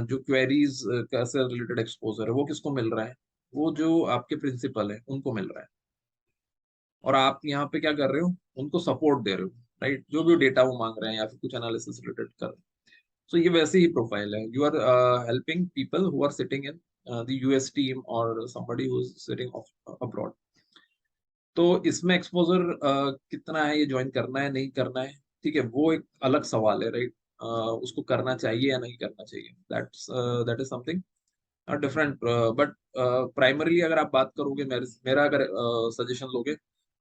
जो क्वेरीज का से रिलेटेड एक्सपोजर है, वो किसको मिल रहा है? वो जो आपके प्रिंसिपल है उनको मिल रहा है। और आप यहाँ पे क्या कर रहे हो? उनको सपोर्ट दे रहे हो, राइट, जो भी डेटा वो मांग रहे हैं या फिर कुछ एनालिसिस रिलेटेड कर रहे हैं। सो ये वैसे ही प्रोफाइल है। You are helping people who are sitting in the US team और somebody who is sitting abroad। तो इसमें एक्सपोजर कितना है, ये ज्वाइन करना है नहीं करना है, ठीक है, वो एक अलग सवाल है, राइट। उसको करना चाहिए या नहीं करना चाहिए, that is something different. But primarily अगर आप बात करोगे, मेरा अगर सजेशन लोगे,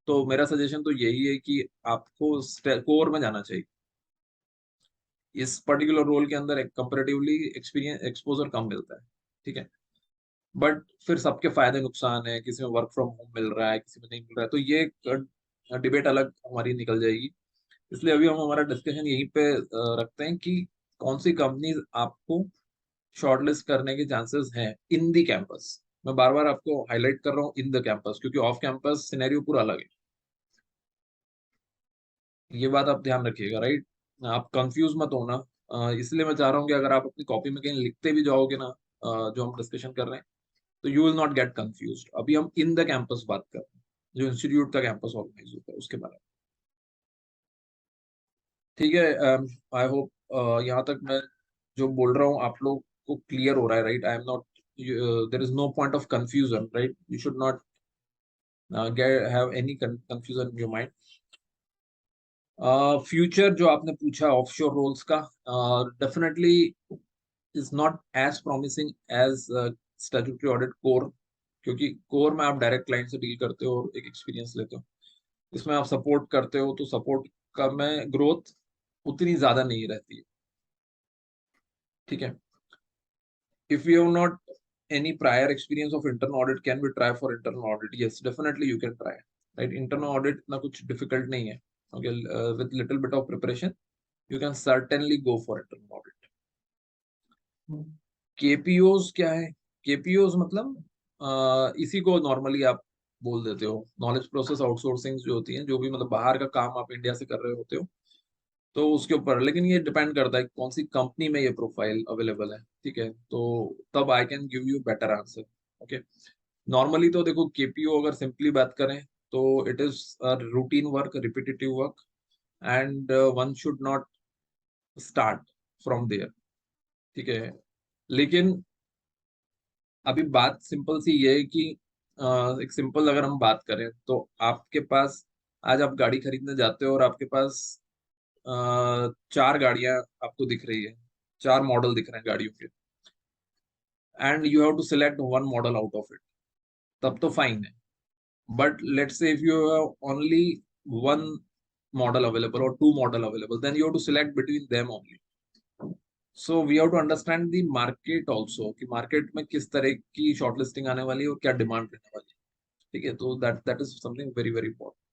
तो मेरा सजेशन तो यही है कि आपको कोर में जाना चाहिए। इस पर्टिकुलर रोल के अंदर एक कंपेरेटिवली एक्सपीरियंस एक्सपोजर कम मिलता है। ठीक है, बट फिर सबके फायदे नुकसान है, किसी में वर्क फ्रॉम होम मिल रहा है, किसी में नहीं मिल रहा है, तो ये डिबेट अलग हमारी निकल जाएगी। इसलिए अभी हम हमारा डिस्कशन यहीं पे रखते हैं कि कौन सी कंपनीज आपको शॉर्टलिस्ट करने के चांसेस हैं इन दी कैंपस। मैं बार बार आपको हाईलाइट कर रहा हूँ इन द कैंपस, क्योंकि ऑफ कैंपस सिनेरियो पूरा अलग है। ये बात आप ध्यान रखिएगा, राइट। आप कंफ्यूज मत होना। इसलिए मैं चाह रहा हूँ कि अगर आप अपनी कॉपी में कहीं लिखते भी जाओगे ना जो हम डिस्कशन कर रहे हैं, तो you will not get confuse. अभी हम इन द कैंपस बात कर रहे हैं, जो इंस्टीट्यूट का कैंपस ऑर्गेनाइज होता है उसके बारे में। ठीक है, आई होप यहाँ तक मैं जो बोल रहा हूँ आप लोग को क्लियर हो रहा है, right. I am not, there is no point of confusion, right. You should not get have any confusion in your mind। Future जो आपने पूछा ऑफशोर रोल्स का, definitely is not as promising as statutory audit core, क्योंकि core में आप direct client से deal करते हो और एक एक्सपीरियंस लेते हो। इसमें आप सपोर्ट करते हो, तो सपोर्ट का में ग्रोथ उतनी ज्यादा नहीं रहती है। ठीक है, if you have not any prior experience of internal audit, can we try for internal audit? Yes, definitely you can try, right। internal audit ना कुछ difficult नहीं है। Okay, with little bit of preparation you can certainly go for internal audit। KPOs क्या है? KPOs मतलब इसी को normally आप बोल देते हो नॉलेज प्रोसेस आउटसोर्सिंग जो होती है, जो भी मतलब बाहर का काम आप इंडिया से कर रहे होते हो, तो उसके ऊपर। लेकिन ये डिपेंड करता है कि कौन सी कंपनी में ये प्रोफाइल अवेलेबल है। ठीक है, तो तब I can give you better answer. Okay, normally तो देखो केपीओ अगर सिंपली बात करें तो it is routine work, repetitive work, and one should not start from there, ठीक है। लेकिन अभी बात सिंपल सी ये है कि एक सिंपल अगर हम बात करें तो आपके पास आज आप गाड़ी खरीदने जाते हो और आपके पास चार गाड़ियां आपको दिख रही है, चार मॉडल दिख रहे हैं गाड़ियों के, and you have to select one model out of it, तब तो फाइन है। But let's say if you have only one model available और two model available, then you have to select between them only. So we have to understand the market also, कि market में किस तरह की shortlisting आने वाली है और क्या डिमांड रहने वाली है, ठीक है। तो that is something very very important.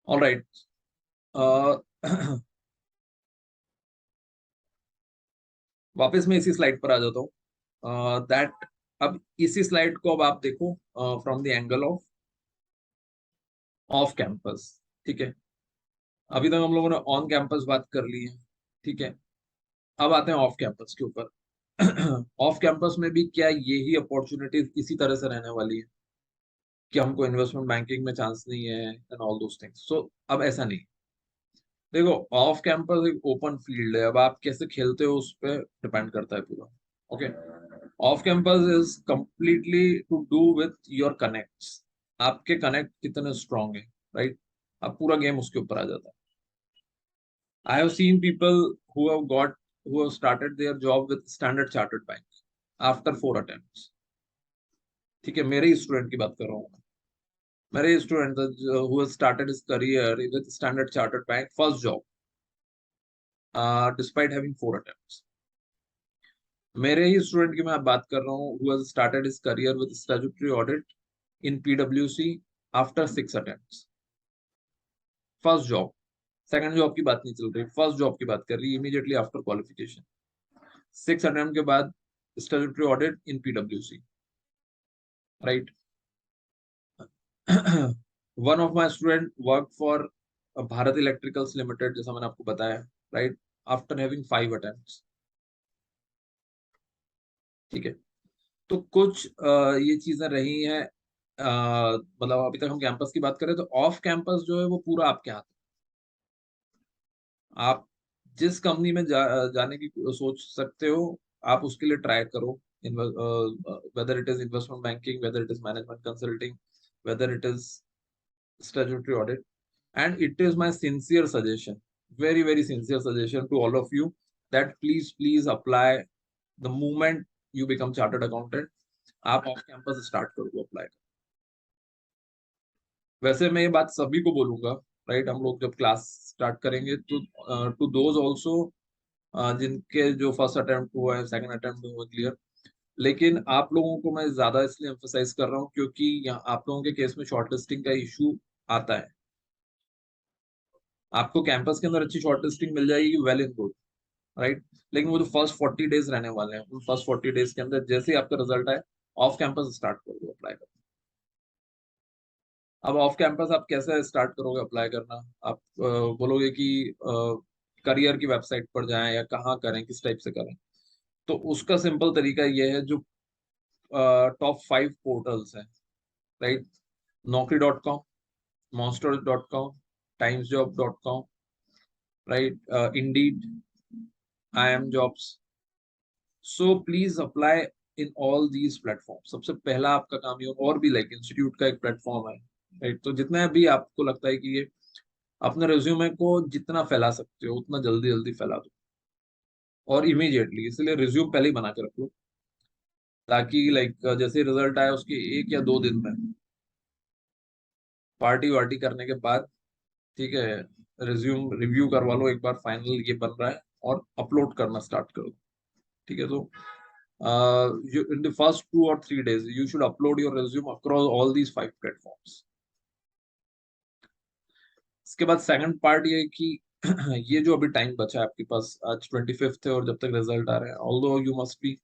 Alright, वापस मैं इसी स्लाइड पर आ जाता हूँ। दैट अब इसी स्लाइड को अब आप देखो from the angle of off campus, ठीक है। अभी तक हम लोगों ने ऑन कैंपस बात कर ली है, ठीक है। अब आते हैं ऑफ कैंपस के ऊपर। ऑफ कैंपस में भी क्या यही अपॉर्चुनिटीज इसी तरह से रहने वाली है कि हमको इन्वेस्टमेंट बैंकिंग में चांस नहीं है एंड ऑल दोस थिंग्स? सो अब ऐसा नहीं। देखो, ऑफ कैंपस एक ओपन फील्ड है, अब आप कैसे खेलते हो उस पर डिपेंड करता है पूरा। Okay, off campus is completely to do with your connects. आपके कनेक्ट कितने स्ट्रांग है, राइट? अब पूरा गेम उसके ऊपर आ जाता है। I have seen people who have started their job with Standard Chartered Bank after 4 attempts, ठीक है। मेरे ही स्टूडेंट की बात कर रहा हूँ। मेरे student who has started his career with Standard Chartered Bank first job, despite having 4 attempts. मेरे ही स्टूडेंट की मैं बात कर रहा हूँ who has started his career with statutory audit in PwC after 6 attempts. First job, second job की बात नहीं चल रही, फर्स्ट जॉब की बात कर रही है, इमीडिएटली आफ्टर क्वालिफिकेशन, 6 अटेम्प्ट के बाद स्टैट्यूटरी ऑडिट इन पीडब्ल्यूसी, right? One of my student work for Bharat electricals limited, जैसा मैंने आपको बताया, राइट, आफ्टर हैविंग 5 अटेम्प्ट्स, ठीक है। तो कुछ ये चीजें रही हैं। मतलब अभी तक हम कैंपस की बात करें तो ऑफ कैंपस जो है वो पूरा आपके हाथ है। आप जिस कंपनी में जाने की सोच सकते हो, आप उसके लिए ट्राई करो। Weather it is investment banking, weather it is management consulting, weather it is statutory audit, and it is my sincere suggestion, very very sincere suggestion to all of you, that please apply the moment you become chartered accountant. आप off campus start करो apply. वैसे मैं ये बात सभी को बोलूंगा, right? हम लोग जब क्लास स्टार्ट करेंगे तो टू दोज ऑल्सो जिनके जो फर्स्ट अटेम्प्ट हुआ है, सेकंड अटेम्प्ट हुआ क्लियर। लेकिन आप लोगों को मैं ज्यादा इसलिए एम्फोसाइज कर रहा हूँ क्योंकि यहाँ आप लोगों के केस में शॉर्टलिस्टिंग का इशू आता है। आपको कैंपस के अंदर अच्छी शॉर्टलिस्टिंग मिल जाएगी, वेल एंड गुड, राइट? लेकिन वो जो फर्स्ट 40 डेज रहने वाले हैं, उन फर्स्ट 40 डेज के अंदर जैसे ही आपका रिजल्ट आए, ऑफ कैंपस स्टार्ट कर दो अप्लाई करना। अब ऑफ कैंपस आप कैसे स्टार्ट करोगे अप्लाई करना? आप बोलोगे कि करियर की वेबसाइट पर जाएं या कहाँ करें, किस टाइप से करें? तो उसका सिंपल तरीका ये है, जो टॉप 5 पोर्टल्स हैं, right? Naukri.com, monster.com, timesjob.com, right, Indeed, IIM Jobs. So please apply in all these platform. सबसे पहला आपका काम ये, और भी लाइक इंस्टीट्यूट का एक प्लेटफॉर्म है, राइट? तो जितना भी आपको लगता है कि ये अपने रिज्यूमे को जितना फैला सकते हो उतना जल्दी जल्दी फैला दो, और इमीडिएटली, इसलिए रिज्यूम पहले ही बना के रख लो, ताकि लाइक जैसे रिजल्ट आए उसके 1 या 2 दिन में पार्टी वार्टी करने के बाद, ठीक है, रिज्यूम रिव्यू करवा लो एक बार, फाइनल ये बन रहा है, और अपलोड करना स्टार्ट करो, ठीक है। तो in the first 2 or 3 days you should upload your resume across all these 5 platforms. इसके बाद सेकंड पार्ट ये है कि ये जो अभी टाइम बचा है आपके पास, आज 25th है और जब तक रिजल्ट आ रहे हैं, although you must be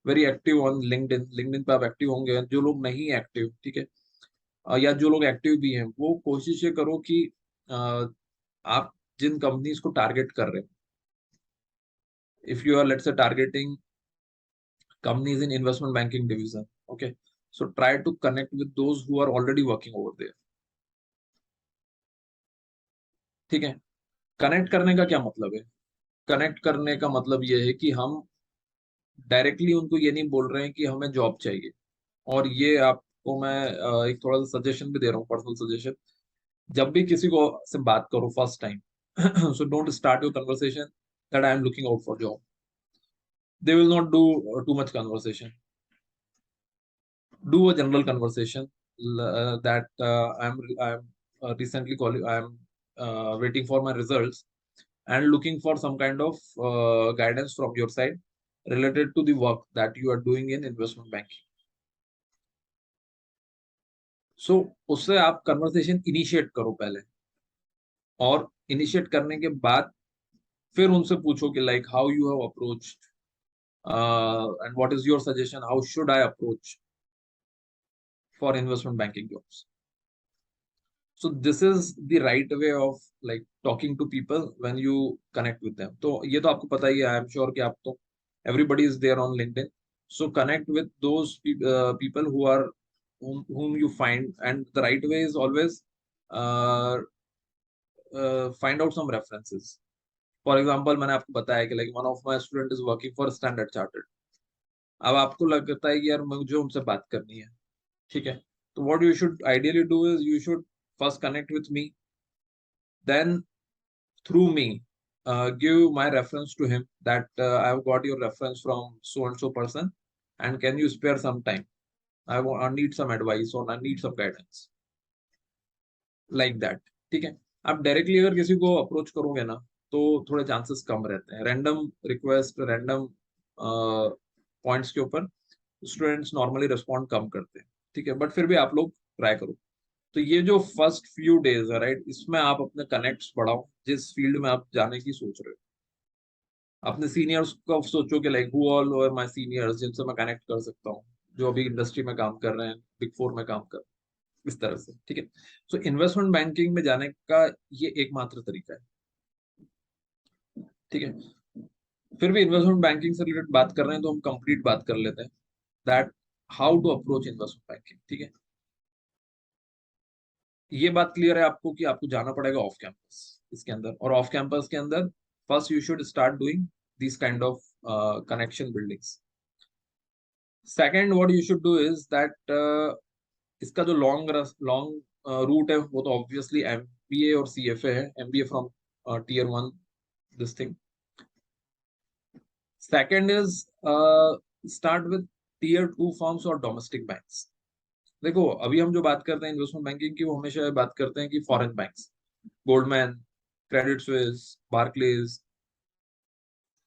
very active on LinkedIn. LinkedIn पे आप एक्टिव होंगे, जो लोग नहीं एक्टिव, ठीक है, या जो लोग एक्टिव भी हैं, वो कोशिश ये करो कि आप जिन कंपनीज को टारगेट कर रहे हैं, if you are let's say targeting companies in investment banking division, okay, so try to connect with those who are already working over there, ठीक है। कनेक्ट करने का क्या मतलब है? कनेक्ट करने का मतलब ये है कि हम डायरेक्टली उनको ये नहीं बोल रहे हैं कि हमें जॉब चाहिए। और ये आपको मैं एक थोड़ा सा सजेशन भी दे रहा हूँ, पर्सनल सजेशन। जब भी किसी को से बात करो first time, so don't start your conversation that I am looking out for job. They will not do too much conversation. Do a general conversation that I'm recently I'm waiting for my results and looking for some kind of guidance from your side related to the work that you are doing in investment banking. So उससे आप conversation initiate करो पहले, और initiate करने के बाद फिर उनसे पूछो कि like how you have approached and what is your suggestion, how should I approach for investment banking jobs. So this is the right way of like talking to people when you connect with them. तो ये तो आपको पता ही है, I am sure कि आप तो everybody is there on LinkedIn. So connect with those people who are whom you find, and the right way is always uh, find out some references. For example, मैंने आपको बताया कि like one of my student is working for Standard Chartered. अब आपको लगता है कि यार मुझे उनसे बात करनी है, ठीक है? तो what you should ideally do is you should first connect with me, then through me, give my reference to him that I've got your reference from so and so person, and can you spare some time? I need some advice or I need some guidance, like that. ठीक है? आप directly अगर किसी को approach करोगे ना, तो थोड़े चांसेस कम रहते हैं। रैंडम रिक्वेस्ट, रैंडम पॉइंट्स के ऊपर स्टूडेंट्स नॉर्मली रिस्पॉन्ड कम करते हैं, ठीक है? बट फिर भी आप लोग ट्राई करो। तो ये जो फर्स्ट फ्यू डेज है, राइट, इसमें आप अपने कनेक्ट्स बढ़ाओ जिस फील्ड में आप जाने की सोच रहे हो। अपने सीनियर्स को सोचो कि like who all are my seniors जिनसे मैं कनेक्ट कर सकता हूँ, जो अभी इंडस्ट्री में काम कर रहे हैं, बिग फोर में काम कर रहे हैं, इस तरह से, ठीक है? सो इन्वेस्टमेंट बैंकिंग में जाने का ये एकमात्र तरीका है, ठीक है? फिर भी इन्वेस्टमेंट बैंकिंग से रिलेटेड बात कर रहे हैं तो हम कंप्लीट बात कर लेते हैं that how to approach investment banking, ठीक है? ये बात क्लियर है आपको कि आपको जाना पड़ेगा ऑफ कैंपस इसके अंदर, और ऑफ कैंपस के अंदर first you should start doing this kind of connection buildings. Second what you should do is that इसका जो लॉन्ग रूट है वो तो ऑब्वियसली एमबीए और सीएफए है। MBA from tier one, this thing. Second is start with tier two firms और domestic banks. देखो अभी हम जो बात करते हैं इन्वेस्टमेंट बैंकिंग की, वो हमेशा बात करते हैं कि foreign banks, Goldman, credit Suisse, Barclays,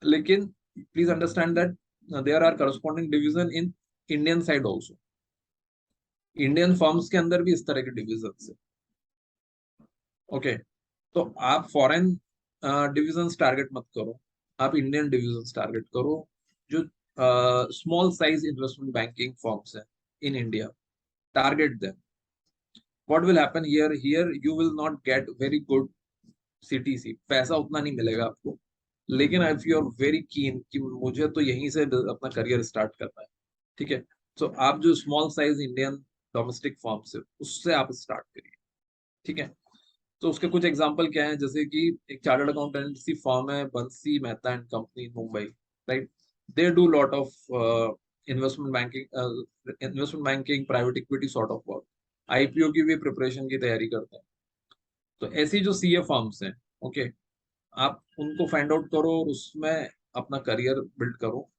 लेकिन please understand that there are corresponding division in Indian side also. Indian firms के अंदर भी इस तरह के डिविजन है, ओके? तो आप फॉरेन डिविजन टारगेट मत करो, आप इंडियन डिविजन टारगेट करो, जो small size investment banking firms हैं in India. Target them. What will happen here, you will not get very good CTC, पैसा उतना नहीं मिलेगा आपको, लेकिन इफ यू आर वेरी कीन कि मुझे तो यहीं से अपना करियर स्टार्ट करना है, ठीक है, तो आप जो small size Indian domestic firms है उससे आप स्टार्ट करिए, ठीक है? तो उसके कुछ एग्जांपल क्या है, जैसे कि एक चार्टर्ड अकाउंटेंसी फर्म है बंसी Mehta and company Mumbai, right? They do lot of investment banking, private equity sort of work, IPO की भी प्रिपरेशन की तैयारी करते हैं। तो ऐसी जो सीए फर्म्स हैं, ओके, आप उनको फाइंड आउट करो और उसमें अपना करियर बिल्ड करो।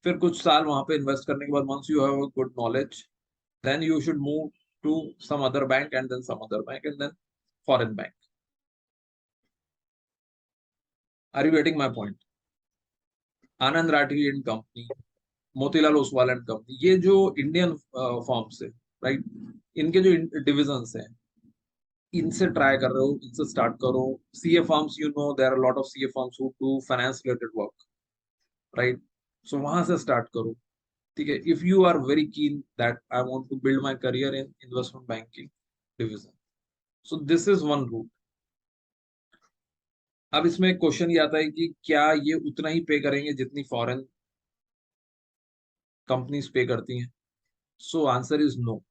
फिर कुछ साल वहां पे इन्वेस्ट करने के बाद, once you have a good knowledge, then you should move to some other bank and then some other bank and then foreign bank. Are you getting my point? Anand Rathi and company, Motilal Oswal and company, ये जो Indian firms है, right, इनके जो divisions हैं, इनसे try कर रहे हो, इनसे स्टार्ट करो। CA firms, you know there are lot of CA firms who do finance related work, right? So वहां से स्टार्ट करो, ठीक है? If you are very keen that I want to build my career in investment banking division, so this is one route. अब इसमें एक question ये आता है कि क्या ये उतना ही पे करेंगे जितनी फॉरेन कंपनीज पे करती हैं? So answer is no,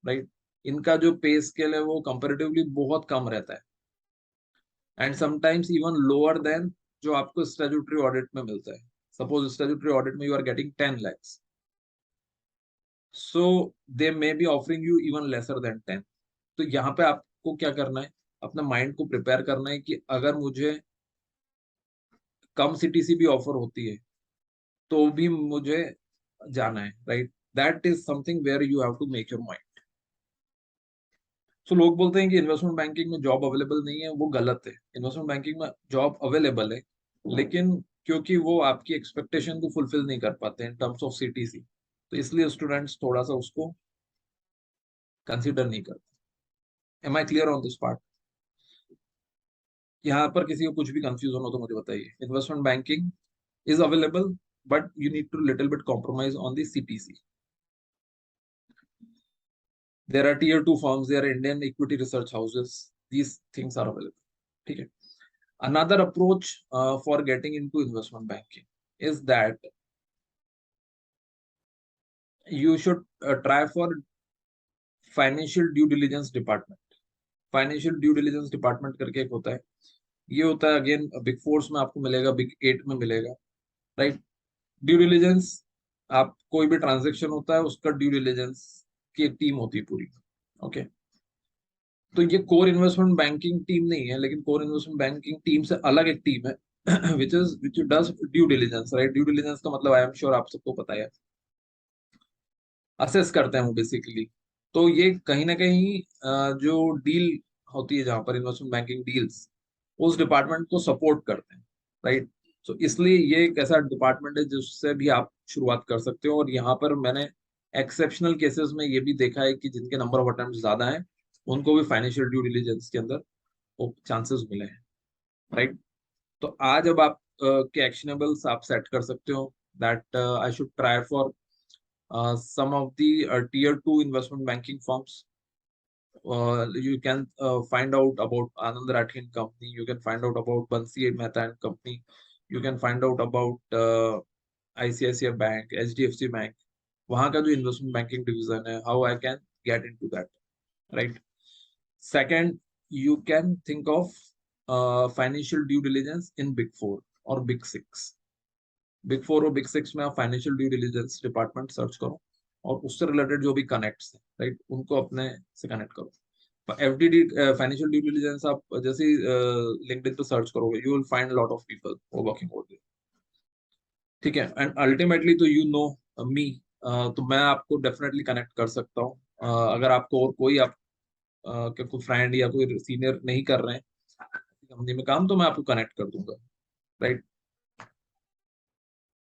right? इनका जो पे स्केल है वो कंपैरेटिवली बहुत कम रहता है। And sometimes even lower than जो आपको स्टैट्यूटरी ऑडिट में मिलता है. सपोज स्टैट्यूटरी ऑडिट में you are getting 10 lakhs, so they may be offering you even lesser than 10. तो यहाँ पे आपको क्या करना है, अपने माइंड को प्रिपेयर करना है कि अगर मुझे कम सीटीसी भी ऑफर होती है तो भी मुझे जाना है, right. That is something where you have to make your mind. So लोग बोलते हैं कि इन्वेस्टमेंट बैंकिंग में जॉब अवेलेबल नहीं है, वो गलत है. इन्वेस्टमेंट बैंकिंग में जॉब अवेलेबल है, लेकिन क्योंकि वो आपकी एक्सपेक्टेशन को फुलफिल नहीं कर पाते इन टर्म्स ऑफ सीटीसी, तो इसलिए स्टूडेंट्स थोड़ा सा उसको कंसिडर नहीं करते. Am I clear on this part? यहाँ पर किसी को कुछ भी कंफ्यूजन हो तो मुझे बताइए. Investment banking is available, but you need to little bit compromise on the CTC. There are tier 2 firms, there are Indian equity research houses. These things are available. Okay. Another approach for getting into investment banking is that you should try for financial due diligence department. Financial due diligence department करके एक होता है. ये होता है again big force में आपको मिलेगा, बिग 8 में मिलेगा, राइट. ड्यू डिलिजेंस, आप कोई भी ट्रांजेक्शन होता है उसका ड्यू डिलिजेंस की एक टीम होती है पूरी. ओके. तो ये कोर इन्वेस्टमेंट बैंकिंग टीम नहीं है, लेकिन कोर इन्वेस्टमेंट बैंकिंग टीम से अलग एक टीम है which does due diligence, right. Due diligence का मतलब आई एम श्योर आप सबको पता है, असेस करते हैं वो बेसिकली. तो ये कहीं ना कहीं जो डील होती है जहां पर इन्वेस्टमेंट बैंकिंग डील्स, उस डिपार्टमेंट को सपोर्ट करते हैं, राइट. तो इसलिए ये एक ऐसा डिपार्टमेंट है जिससे भी आप शुरुआत कर सकते हो. और यहाँ पर मैंने एक्सेप्शनल केसेस में ये भी देखा है कि जिनके नंबर ऑफ अटेम्प्ट ज्यादा हैं उनको भी फाइनेंशियल ड्यू डिलिजेंस के अंदर वो चांसेस मिले हैं, राइट. तो आज अब आप के एक्शनेबल्स आप सेट कर सकते हो that I should try for some of the tier 2 investment banking firms. You can find out about Anand Rathi and Company. You can find out about Bansi Mehta and Company. You can find out about ICICI Bank, HDFC Bank. वहाँ का जो investment banking division है, how I can get into that, right. Second, you can think of financial due diligence in big 4 और big 6. Big 4 और big 6 में आप financial due diligence department search करो और उससे रिलेटेड जो भी कनेक्ट्स हैं, राइट, उनको अपने से कनेक्ट करो. एफडीडी फाइनेंशियल ड्यू डिलिजेंस आप जैसे लिंक्डइन पे सर्च करोगे, you will find lot of people working over there. ठीक है. एंड अल्टीमेटली तो यू नो मी, तो मैं आपको डेफिनेटली कनेक्ट कर सकता हूँ. अगर आपको और कोई आप कोई फ्रेंड या कोई सीनियर नहीं कर रहे हैं कंपनी में काम, तो मैं आपको कनेक्ट कर दूंगा, right.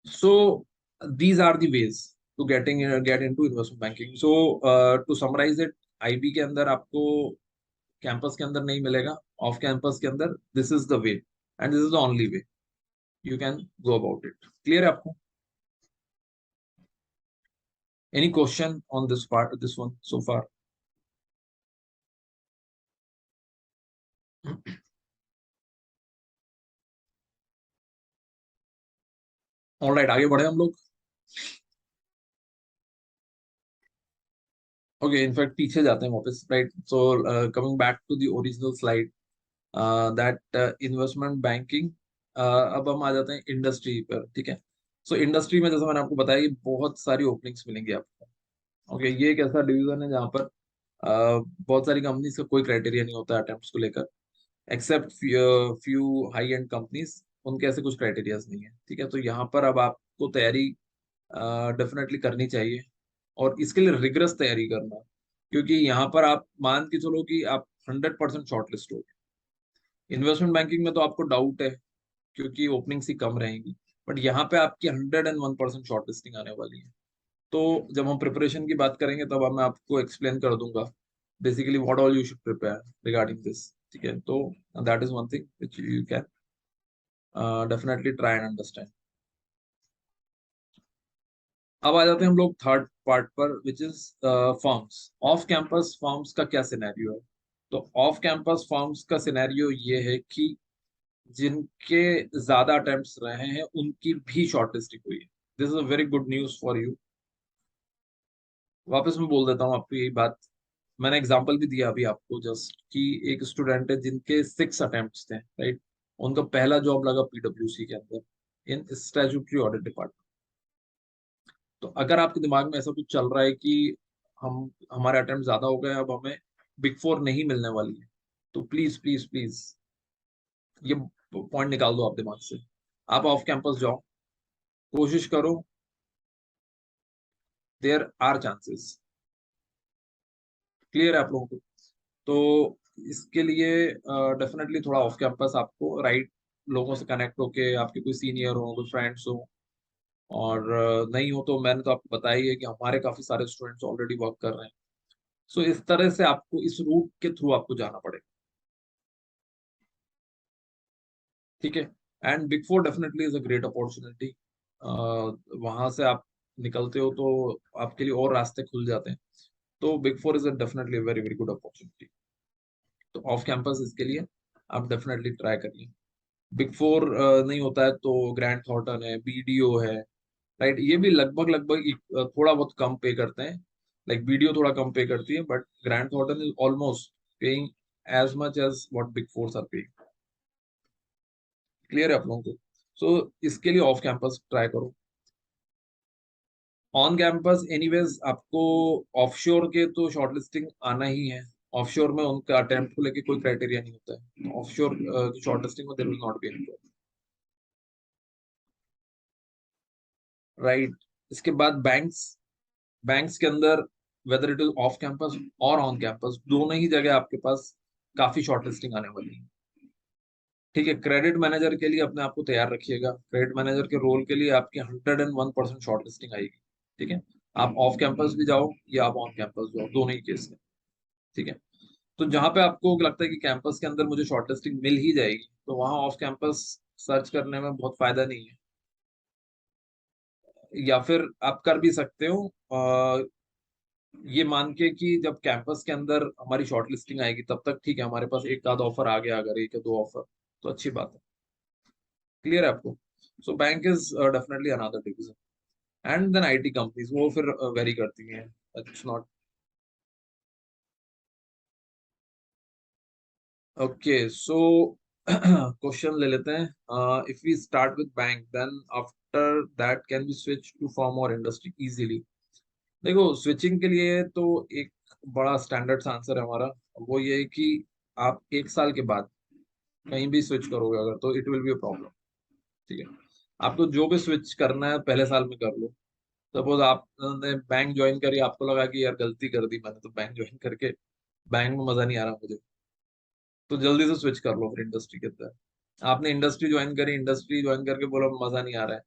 So these are the ways to get into investment banking. So to summarise it, IB के अंदर आपको कैंपस के अंदर नहीं मिलेगा, ऑफ कैंपस के अंदर this is the way and this is the only way you can go about it. Clear है आपको? Any question on this part, this one so far? Alright, आगे बढ़े हम लोग. ओके, इनफैक्ट पीछे जाते हैं वापस, right. So coming back to the original slide, that investment banking. अब हम आ जाते हैं इंडस्ट्री पर, ठीक है. सो इंडस्ट्री में जैसे मैंने आपको बताया कि बहुत सारी ओपनिंग्स मिलेंगी आपको. ओके, ये एक ऐसा डिवीजन है जहाँ पर बहुत सारी कंपनीज का कोई क्राइटेरिया नहीं होता अटेम्प्ट्स को लेकर, except few high and companies, उनके ऐसे कुछ क्राइटेरियाज नहीं है, ठीक है. तो यहाँ पर अब आपको तैयारी डेफिनेटली करनी चाहिए, और इसके लिए रिगरस तैयारी करना, क्योंकि यहाँ पर आप मान के चलो कि आप 100% शॉर्टलिस्ट हो. इन्वेस्टमेंट बैंकिंग में तो आपको डाउट है क्योंकि ओपनिंग्स ही कम रहेंगी, बट यहाँ पे आपकी 101% शॉर्टलिस्टिंग आने वाली है. तो जब हम प्रिपरेशन की बात करेंगे तब मैं आपको एक्सप्लेन कर दूंगा basically what all you should prepare regarding this, ठीक है. तो that is one thing which you can definitely try and understand. अब आ जाते हैं हम लोग थर्ड पार्ट पर, which is forms. Off campus forms का क्या सिनेरियो है? तो ऑफ कैंपस फॉर्म्स का सिनेरियो ये है कि जिनके ज्यादा अटेम्प्ट्स रहे हैं उनकी भी शॉर्टलिस्टिंग हुई है. This is a very good news for you. वापस मैं बोल देता हूँ आपको यही बात. मैंने एग्जांपल भी दिया अभी आपको जस्ट कि एक स्टूडेंट है जिनके 6 अटेम्प्ट्स थे, राइट। उनका पहला जॉब लगा पीडब्ल्यूसी के अंदर इन स्टैट्यूटरी ऑडिट डिपार्टमेंट। तो अगर आपके दिमाग में ऐसा कुछ चल रहा है कि हम हमारे अटेम्प्ट ज्यादा हो गए, अब हमें बिग फोर नहीं मिलने वाली है, तो प्लीज प्लीज प्लीज ये पॉइंट निकाल दो आप दिमाग से। आप ऑफ कैंपस जाओ, कोशिश करो, देयर आर चांसेस। क्लियर है आप लोगों को? तो इसके लिए डेफिनेटली थोड़ा ऑफ कैंपस आपको राइट लोगों से कनेक्ट होके, आपके कोई सीनियर हो, कोई फ्रेंड्स हो, और नहीं हो तो मैंने तो आपको बताया ही है कि हमारे काफी सारे स्टूडेंट्स ऑलरेडी वर्क कर रहे हैं। सो इस तरह से आपको इस रूट के थ्रू आपको जाना पड़ेगा, ठीक है। And big four definitely is a great opportunity. वहां से आप निकलते हो तो आपके लिए और रास्ते खुल जाते हैं। तो big four is definitely very very good opportunity. तो ऑफ कैंपस इसके लिए आप डेफिनेटली ट्राई करिए। बिग फोर नहीं होता है तो ग्रैंड थॉर्टन है, बीडीओ है, राइट। ये भी लगभग लगभग थोड़ा बहुत कम पे करते हैं। लाइक बीडीओ थोड़ा कम पे करती है, but Grant Thornton is almost paying as much as what big fours are paying. Clear है आप लोगों को? सो इसके लिए ऑफ कैंपस ट्राई करो। ऑन कैंपस एनीवेज आपको ऑफशोर के तो शॉर्टलिस्टिंग आना ही है। ऑफशोर में उनका अटेम्प्ट को लेके कोई क्राइटेरिया नहीं होता है। ऑफशोर की शॉर्टलिस्टिंग में there will not be any problem, right. इसके बाद बैंक्स। बैंक्स के अंदर whether it is off campus और ऑन कैंपस, दोनों ही जगह आपके पास काफी शॉर्टलिस्टिंग आने वाली है, ठीक है। क्रेडिट मैनेजर के लिए अपने आप को तैयार रखिएगा। क्रेडिट मैनेजर के रोल के लिए आपकी 101% शॉर्टलिस्टिंग आएगी, ठीक है। आप ऑफ कैंपस भी जाओ या आप ऑन कैंपस जाओ, दोनों ही केस में, ठीक है। तो जहां पे आपको लगता है कि कैंपस के अंदर मुझे शॉर्टलिस्टिंग मिल ही जाएगी, तो वहां ऑफ कैंपस सर्च करने में बहुत फायदा नहीं है। या फिर आप कर भी सकते हो ये मान के कि जब कैंपस के अंदर हमारी शॉर्टलिस्टिंग आएगी तब तक ठीक है, हमारे पास एक आध ऑफर आ गया, अगर एक या दो ऑफर, तो अच्छी बात है। क्लियर है आपको? So bank is definitely another division. And then IT companies, वो फिर वेरी करती हैं। It's not okay. So question ले लेते हैं। If we start with bank, then after that can be switch to form और इंडस्ट्री इजीली? देखो, switching के लिए तो एक बड़ा स्टैंडर्ड आंसर है हमारा। वो ये है कि आप 1 साल के बाद कहीं भी स्विच करोगे अगर, तो it will be a problem, ठीक है। आपको जो भी स्विच करना है पहले साल में कर लो। सपोज आपने बैंक ज्वाइन करी, आपको लगा कि यार गलती कर दी मैंने तो बैंक ज्वाइन करके, बैंक में मजा नहीं आ रहा मुझे, तो जल्दी से स्विच कर लो फिर इंडस्ट्री के अंदर। आपने इंडस्ट्री ज्वाइन करी, इंडस्ट्री ज्वाइन करके बोला मजा नहीं आ रहा है,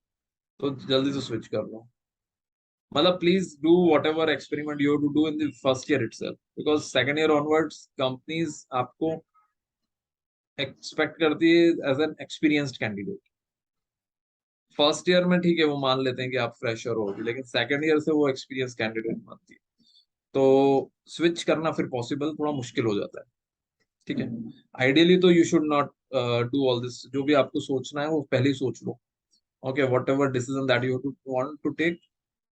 तो जल्दी से स्विच कर लो। मतलब please do whatever experiment you to do in the first year itself, because second year onwards companies आपको एक्सपेक्ट करती है as an experienced candidate. First year में ठीक है, वो मान लेते हैं कि आप फ्रेशर हो, लेकिन सेकंड ईयर से वो एक्सपीरियंस कैंडिडेट मानती है। तो स्विच करना फिर पॉसिबल थोड़ा मुश्किल हो जाता है, ठीक है। आइडियली तो you should not do all this. जो भी आपको सोचना है वो पहले ही सोच लो। Okay, whatever decision that you want to take,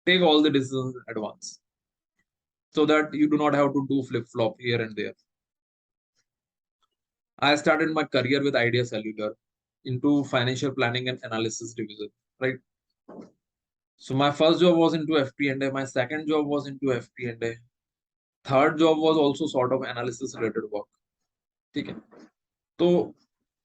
take all the decision advance, so that you do not have to do flip flop here and there. I started my career with Idea Cellular into financial planning and analysis division, right? So my first job was into FP&A, my second job was into FP&A, third job was also sort of analysis related work, ठीक है। तो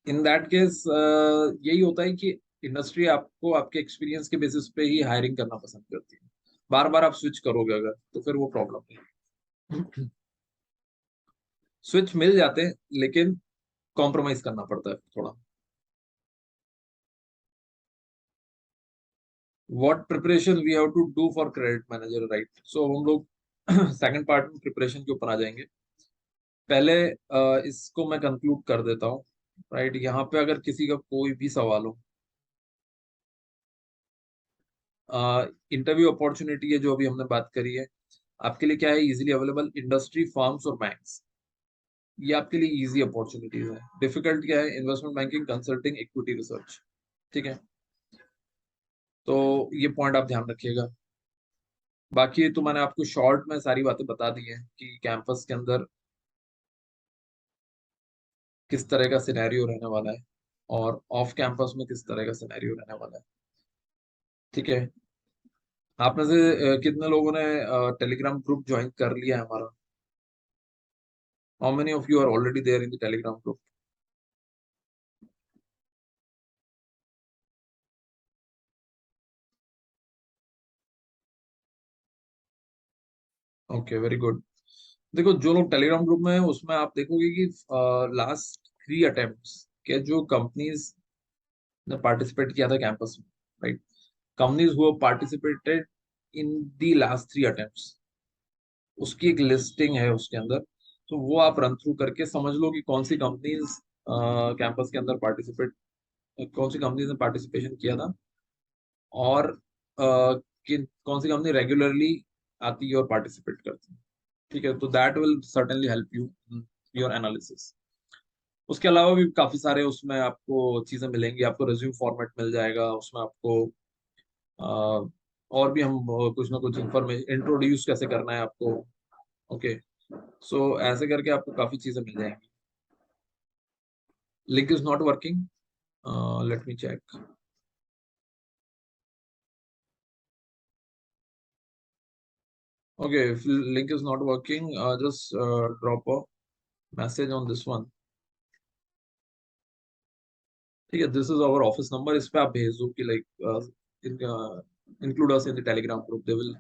in that case यही होता है कि industry आपको आपके experience के बेसिस पे ही हायरिंग करना पसंद करती है। बार बार आप स्विच करोगे अगर, तो फिर वो प्रॉब्लम है। स्विच मिल जाते हैं लेकिन कॉम्प्रोमाइज करना पड़ता है थोड़ा। What preparation we have to do for credit manager, right. So हम लोग सेकंड पार्ट में प्रिपरेशन के ऊपर आ जाएंगे। पहले इसको मैं कंक्लूड कर देता हूँ, राइट। यहाँ पे अगर किसी का कोई भी सवाल हो, इंटरव्यू अपॉर्चुनिटी है जो अभी हमने बात करी है, आपके लिए क्या है इजीली अवेलेबल? इंडस्ट्री, फर्म्स और बैंक्स, ये आपके लिए इजी अपॉर्चुनिटीज है। डिफिकल्ट क्या है? Investment banking, consulting, equity research, ठीक है। तो ये पॉइंट आप ध्यान रखिएगा। बाकी तो मैंने आपको शॉर्ट में सारी बातें बता दी हैं कि कैंपस के अंदर किस तरह का सिनेरियो रहने वाला है और ऑफ कैंपस में किस तरह का सिनेरियो रहने वाला है। ठीक है। आप में से कितने लोगों ने टेलीग्राम ग्रुप ज्वाइन कर लिया है हमारा? How many of you are already there in the Telegram group? Okay, very good. देखो, जो लोग टेलीग्राम ग्रुप में है उसमें आप देखोगे कि लास्ट 3 अटेम्प्ट्स के जो कंपनीज ने पार्टिसिपेट किया था कैंपस में, right, companies who participated in the last 3 attempts, उसकी एक लिस्टिंग है उसके अंदर। तो वो आप रन थ्रू करके समझ लो कि कौन सी कंपनीज कैंपस के अंदर कौन सी कंपनीज ने पार्टिसिपेशन किया था, और कौन सी कंपनी रेगुलरली आती है और पार्टिसिपेट करती है। ठीक है, तो that will certainly help you your analysis. उसके अलावा भी काफी सारे उसमें आपको चीजें मिलेंगी। आपको रिज्यूम फॉर्मेट मिल जाएगा उसमें, आपको और भी हम कुछ ना कुछ इंफॉर्मेशन इंट्रोड्यूस कैसे करना है आपको। ओके, सो ऐसे करके आपको काफी चीजें मिल जाएंगी। Link is not working, let me check. Okay, if link is not working, just drop a message on this one. ठीक है, this is our office number. इस पे आप भेज दो कि like include us in the telegram group, they will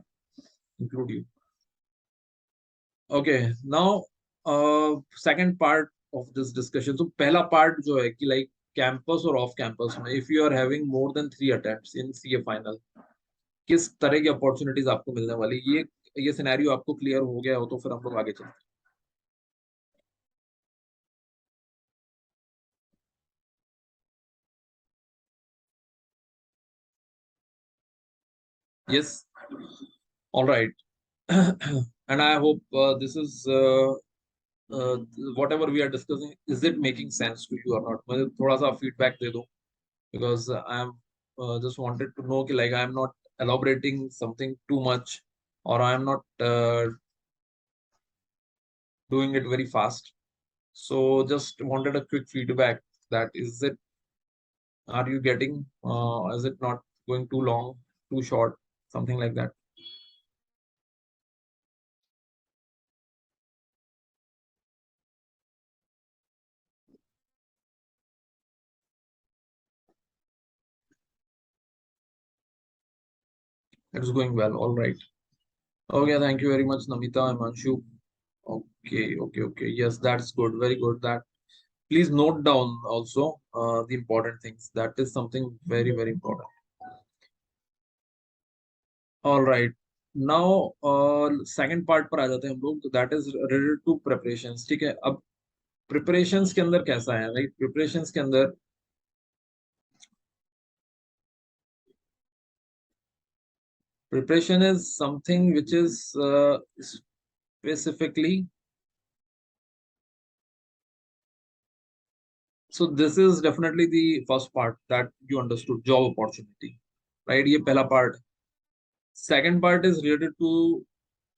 include you. Okay, now second part of this discussion. So पहला part जो है कि like कैंपस और ऑफ कैंपस में if you are having more than 3 attempts in CA final, किस तरह की opportunities आपको मिलने वाली, ये सिनेरियो आपको क्लियर हो गया हो तो फिर हम लोग आगे चलते हैं। Yes, all right. And I hope this is uh, whatever we are discussing, is it making sense to you or not? मुझे थोड़ा सा फीडबैक दे दो, because I am just wanted to know कि like I am not elaborating something too much, or I am not doing it very fast. So just wanted a quick feedback, that is it, are you getting, is it not going too long, too short, something like that? It's going well. All right. Okay, thank you very much, Namita and Manshu. Okay, okay, okay. Yes, that's good. Very good. That, please note down also the important things. That is something very, very important. All right. Now, second part पर आ जाते हैं हम लोग। That is related to preparations. ठीक है, अब preparations के अंदर कैसा है, right? Preparations के अंदर preparation is something which is specifically, so this is definitely the first part that you understood, job opportunity, right? ये पहला part। Second part is related to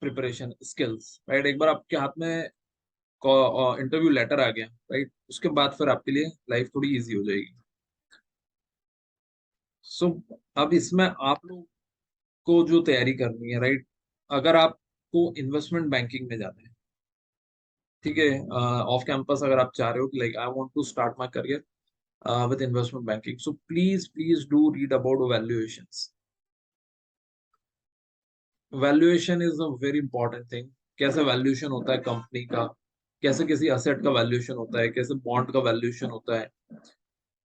preparation skills, right? एक बार आपके हाथ में इंटरव्यू लेटर आ गया, right, उसके बाद फिर आपके लिए लाइफ थोड़ी इजी हो जाएगी। सो अब इसमें आप लोग को जो तैयारी करनी है, राइट, अगर आपको इन्वेस्टमेंट बैंकिंग में जाना है, ठीक है, ऑफ कैंपस अगर आप चाह रहे हो कि like I want to start my career with investment banking, so please please do read about valuations. Valuation is a very important thing. कैसे वैल्यूएशन होता है कंपनी का, कैसे किसी असेट का वैल्यूएशन होता है, कैसे बॉन्ड का वैल्यूएशन होता है,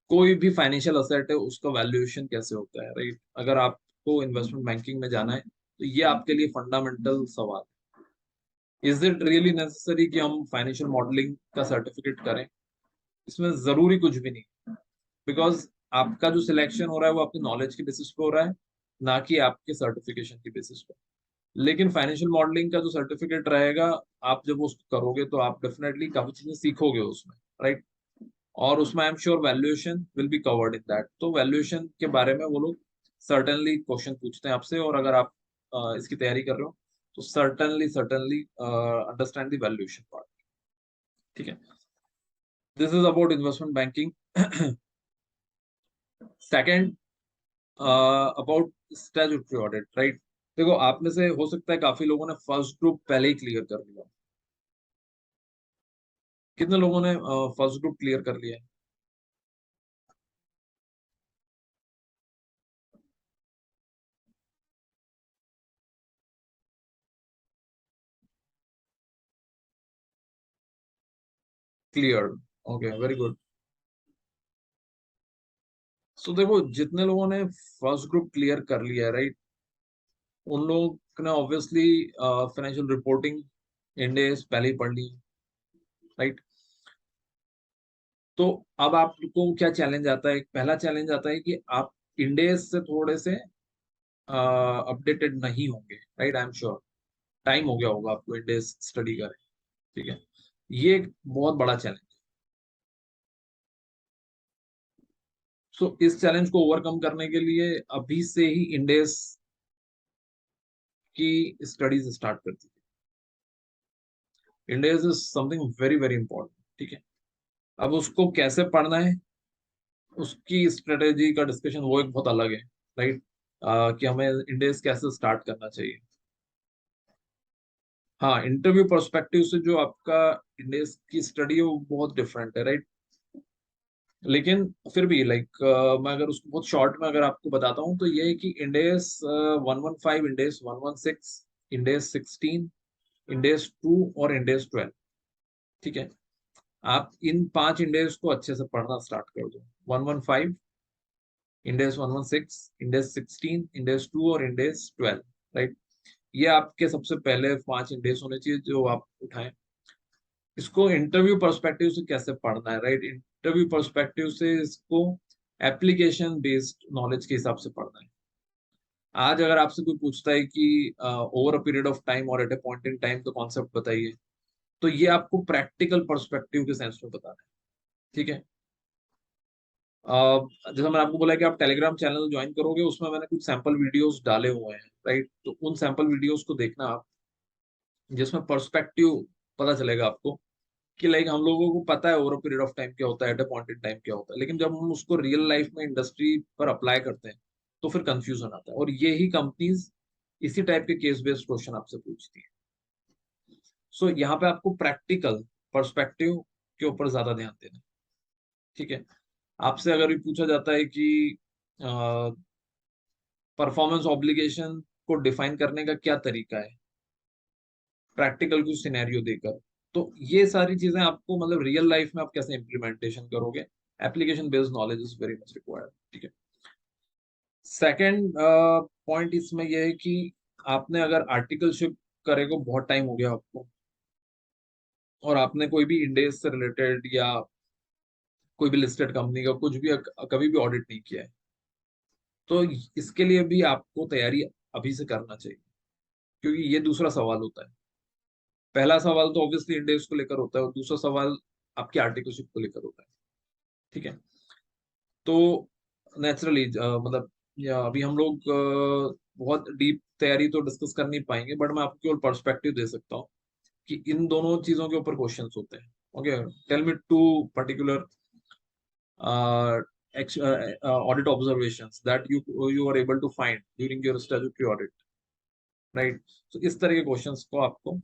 कोई भी फाइनेंशियल असेट है उसका वैल्यूएशन कैसे होता है, राइट? अगर आपको इन्वेस्टमेंट बैंकिंग में जाना है तो ये आपके लिए फंडामेंटल सवाल है। इज इट रियली नेसेसरी कि हम फाइनेंशियल मॉडलिंग का सर्टिफिकेट करें? इसमें जरूरी कुछ भी नहीं, बिकॉज आपका जो सिलेक्शन हो रहा है वो आपकी नॉलेज के बेसिस पे हो रहा है, ना कि आपके सर्टिफिकेशन के बेसिस पे। लेकिन फाइनेंशियल मॉडलिंग का जो सर्टिफिकेट रहेगा, आप जब उसको करोगे तो आप डेफिनेटली काफी चीजें सीखोगे उसमें, राइट? और उसमें I am sure valuation will be covered in that. तो वैल्यूएशन के बारे में वो लोग सर्टेनली क्वेश्चन पूछते हैं आपसे, और अगर आप इसकी तैयारी कर रहे हो तो certainly certainly understand the valuation part. ठीक है, this is about investment banking. Second, about statutory audit, right. देखो, आप में से हो सकता है काफी लोगों ने फर्स्ट ग्रुप पहले ही क्लियर कर लिया। कितने लोगों ने फर्स्ट ग्रुप क्लियर कर लिया है? Clear, okay, very good. So देखो, जितने लोगों ने फर्स्ट ग्रुप क्लियर कर लिया है, राइट, उन लोगों ने ऑब्वियसली फाइनेंशियल रिपोर्टिंग इंडेस पहले ही पढ़ ली, राइट। तो अब आपको क्या चैलेंज आता है? पहला चैलेंज आता है कि आप इंडेस से थोड़े से अपडेटेड नहीं होंगे, right. I am sure time हो गया होगा आपको इंडेस स्टडी करें। ठीक है, ये एक बहुत बड़ा चैलेंज। सो इस चैलेंज को ओवरकम करने के लिए अभी से ही इंडेस की स्टडीज स्टार्ट कर दी। Ind AS is something very very important. ठीक है, अब उसको कैसे पढ़ना है, उसकी स्ट्रेटेजी का डिस्कशन वो एक बहुत अलग है, राइट। कि हमें इंडेस कैसे स्टार्ट करना चाहिए। हाँ, इंटरव्यू पर्सपेक्टिव से जो आपका इंडेस की स्टडी है वो बहुत डिफरेंट है, राइट। लेकिन फिर भी लाइक मैं अगर उसको बहुत शॉर्ट में अगर आपको बताता हूँ तो ये है कि इंडेस 115, इंडेस 116, इंडेस 16, इंडेस 2 और इंडेस 12। ठीक है, आप इन 5 इंडेस को अच्छे से पढ़ना स्टार्ट कर दो। 115, इंडेस 116, इंडेस 16, इंडेस 2 और इंडेस 12, राइट। ये आपके सबसे पहले 5 इंडेस होने चाहिए जो आप उठाएं। इसको इंटरव्यू पर्सपेक्टिव से कैसे पढ़ना है, राइट। इंटरव्यू पर्सपेक्टिव से इसको एप्लीकेशन बेस्ड नॉलेज के हिसाब से पढ़ना है। आज अगर आपसे कोई पूछता है कि over a period of time और at a point in time तो कॉन्सेप्ट बताइए, तो ये आपको प्रैक्टिकल पर्सपेक्टिव के सेंस में बताना है। ठीक है, जैसा मैंने आपको बोला कि आप टेलीग्राम चैनल ज्वाइन करोगे, उसमें मैंने कुछ सैंपल वीडियोस डाले हुए हैं, राइट। तो उन सैंपल वीडियोस को देखना आप, जिसमें पर्सपेक्टिव पता चलेगा आपको कि लाइक हम लोगों को पता है ओवर पीरियड ऑफ टाइम क्या होता है, at a point in time क्या होता है, लेकिन जब हम उसको रियल लाइफ में इंडस्ट्री पर अप्लाई करते हैं तो फिर कंफ्यूजन आता है। और ये ही कंपनीज इसी टाइप के केस बेस्ड क्वेश्चन आपसे पूछती है। सो यहाँ पे आपको प्रैक्टिकल पर्सपेक्टिव के ऊपर ज्यादा ध्यान देना है। ठीक है, आपसे अगर भी पूछा जाता है कि परफॉर्मेंस ऑब्लिगेशन को डिफाइन करने का क्या तरीका है, प्रैक्टिकल कुछ सिनेरियो देकर, तो ये सारी चीजें आपको मतलब रियल लाइफ में आप कैसे इम्प्लीमेंटेशन करोगे, application based knowledge is very much required. ठीक है, सेकेंड पॉइंट इसमें यह है कि आपने अगर आर्टिकलशिप करे को बहुत टाइम हो गया आपको, और आपने कोई भी इंडेक्स से रिलेटेड या कोई भी लिस्टेड कंपनी का कुछ भी कभी भी ऑडिट नहीं किया है, तो इसके लिए भी आपको तैयारी अभी से करना चाहिए। क्योंकि ये दूसरा सवाल होता है। पहला सवाल तो ऑब्वियसली इंडेक्स को लेकर होता है और दूसरा सवाल आपकी आर्टिकलशिप को लेकर होता है। ठीक है, तो नेचुरली मतलब अभी हम लोग बहुत डीप तैयारी तो डिस्कस कर नहीं पाएंगे, बट मैं आपको केवल पर्सपेक्टिव दे सकता हूँ कि इन दोनों चीजों के ऊपर क्वेश्चंस होते हैं। Okay, tell me two particular audit observations that you are able to find during your statutory audit, right? So इस तरह के क्वेश्चंस को आपको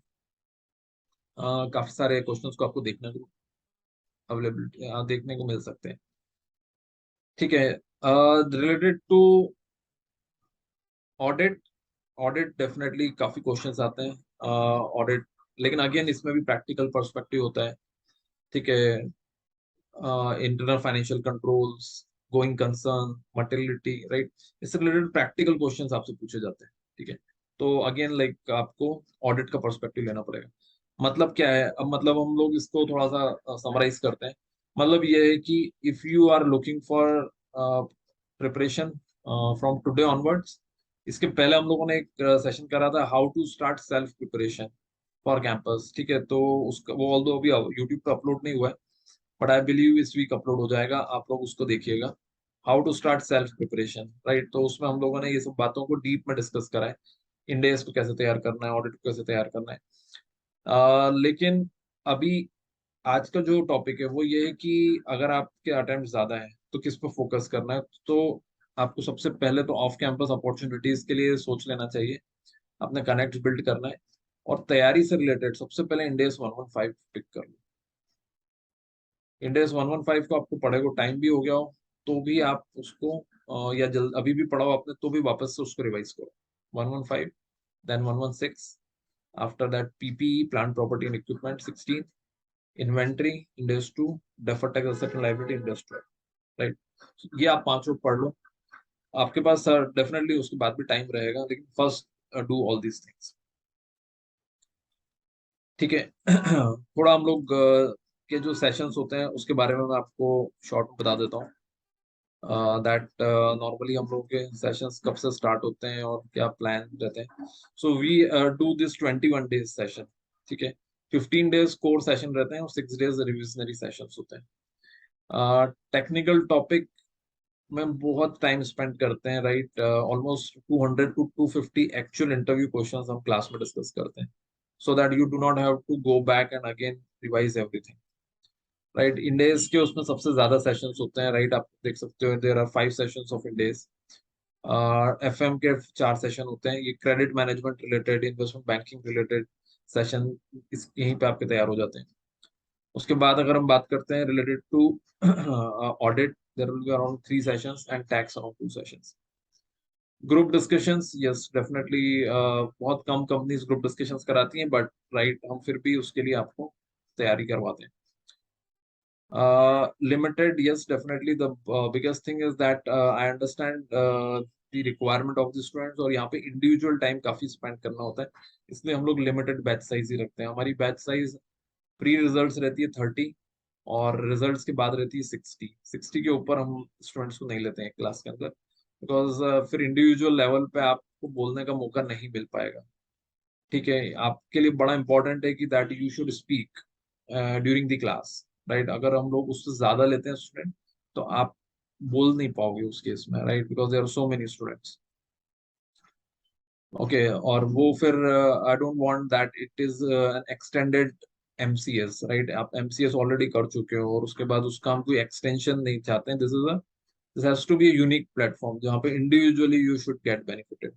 काफी सारे क्वेश्चंस को आपको देखने को अवेलेबिलिटी देखने को मिल सकते हैं। ठीक है, related to audit, audit definitely काफी क्वेश्चंस आते हैं ऑडिट, लेकिन अगेन इसमें भी प्रैक्टिकल पर्सपेक्टिव होता है। ठीक है, internal financial controls, going concern, materiality, right. इससे रिलेटेड प्रैक्टिकल क्वेश्चंस आपसे पूछे जाते हैं। ठीक है, तो अगेन लाइक आपको ऑडिट का पर्सपेक्टिव लेना पड़ेगा। मतलब क्या है, अब मतलब हम लोग इसको थोड़ा सा समराइज करते हैं। मतलब ये है कि if you are looking for preparation from today onwards, इसके पहले हम लोगों ने एक सेशन करा था how to start self preparation for campus. ठीक है, तो उसका वो ऑल्दो अभी यूट्यूब पे अपलोड नहीं हुआ है, बट आई बिलीव इस वीक अपलोड हो जाएगा, आप लोग उसको देखिएगा। How to start self preparation, right. तो उसमें हम लोगों ने ये सब बातों को डीप में डिस्कस करा है। इंडेस को कैसे तैयार करना है, ऑडिट को कैसे तैयार करना है। लेकिन अभी आज का जो टॉपिक है वो ये है कि अगर आपके अटेम्प्ट ज्यादा है तो किस पर फोकस करना है। तो आपको सबसे पहले तो ऑफ कैंपस अपॉर्चुनिटीज के लिए सोच लेना चाहिए, अपने कनेक्ट बिल्ड करना है, और तैयारी से रिलेटेड सबसे पहले इंडेस 115 पिक कर लो। इंडेस 115 को आपको पढ़े को टाइम भी हो गया हो तो भी आप उसको या जल्द अभी भी पढ़ाओ आपने तो भी वापस से उसको रिवाइज करो। 115, then 116, after that PPE plant property and equipment 16, inventory Ind AS 2, deferred tax asset and liability Ind AS 12, right. ये आप पांचों पढ़ लो। आपके पास डेफिनेटली उसके बाद भी टाइम रहेगा, लेकिन first do all these things. ठीक है। थोड़ा हम लोग के जो सेशंस होते हैं उसके बारे में मैं आपको शॉर्ट में बता देता हूँ। दैट नॉर्मली हम लोग के सेशंस कब से स्टार्ट होते हैं और क्या प्लान रहते हैं। So we do this 21 days session. ठीक है। 15 डेज कोर सेशन रहते हैं और 6 डेज रिविजनरी सेशंस होते हैं। टेक्निकल टॉपिक में बहुत टाइम स्पेंड करते हैं, right. Almost 200 to 250 actual interview questions हम क्लास में डिस्कस करते हैं, so that you do not have to go back and again revise everything, right. Ind AS के उसमें सबसे ज्यादा सेशंस होते हैं, राइट। आप देख सकते हो there are 5 sessions of Ind AS. FM के 4 सेशन होते हैं, ये credit management related, investment banking related session इस यहीं पे आपके तैयार हो जाते हैं। उसके बाद अगर हम बात करते हैं related to audit, there will be around 3 sessions and tax around 2 sessions. Group discussions, yes definitely, बहुत कम कंपनीज ग्रुप डिस्कशंस कराती हैं, बट राइट हम फिर भी उसके लिए आपको तैयारी करवाते हैं। Limited, yes, definitely. The biggest thing is that I understand the requirement of the students, और यहाँ पे इंडिविजुअल टाइम काफी स्पेंड करना होता है, इसलिए हम लोग लिमिटेड बैच साइज ही रखते हैं। हमारी बैच साइज प्री रिजल्ट्स रहती है 30, और रिजल्ट्स के बाद रहती है 60 के ऊपर हम स्टूडेंट्स को नहीं लेते हैं क्लास के अंदर, बिकॉज फिर इंडिविजुअल लेवल पे आपको बोलने का मौका नहीं मिल पाएगा। ठीक है। आपके लिए बड़ा इंपॉर्टेंट है कि that you should speak during the class, right. अगर हम लोग उससे ज्यादा लेते हैं स्टूडेंट तो आप बोल नहीं पाओगे उस केस में, right, because there are so many students. Okay. और वो फिर I don't want that it is an extended MCS, right. आप एमसीएस ऑलरेडी कर चुके हो और उसके बाद उसका हम कोई एक्सटेंशन नहीं चाहते हैं। This has to be a unique platform जहाँ पे individually you should get benefited.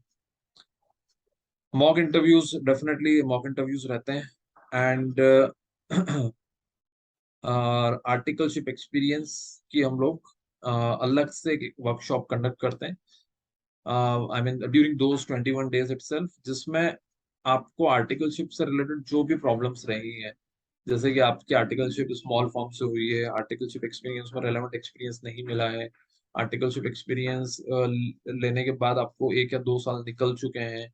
Mock interviews, definitely mock interviews रहते हैं, एंड आर्टिकलशिप एक्सपीरियंस की हम लोग अलग से वर्कशॉप कंडक्ट करते हैं, I mean during those 21 days itself, जिसमें आपको आर्टिकलशिप से रिलेटेड जो भी प्रॉब्लम्स रही हैं, जैसे कि आपकी आर्टिकलशिप स्मॉल फॉर्म से हुई है, आर्टिकलशिप एक्सपीरियंस में रेलेवेंट एक्सपीरियंस नहीं मिला है, आर्टिकलशिप एक्सपीरियंस लेने के बाद आपको 1 या 2 साल निकल चुके हैं,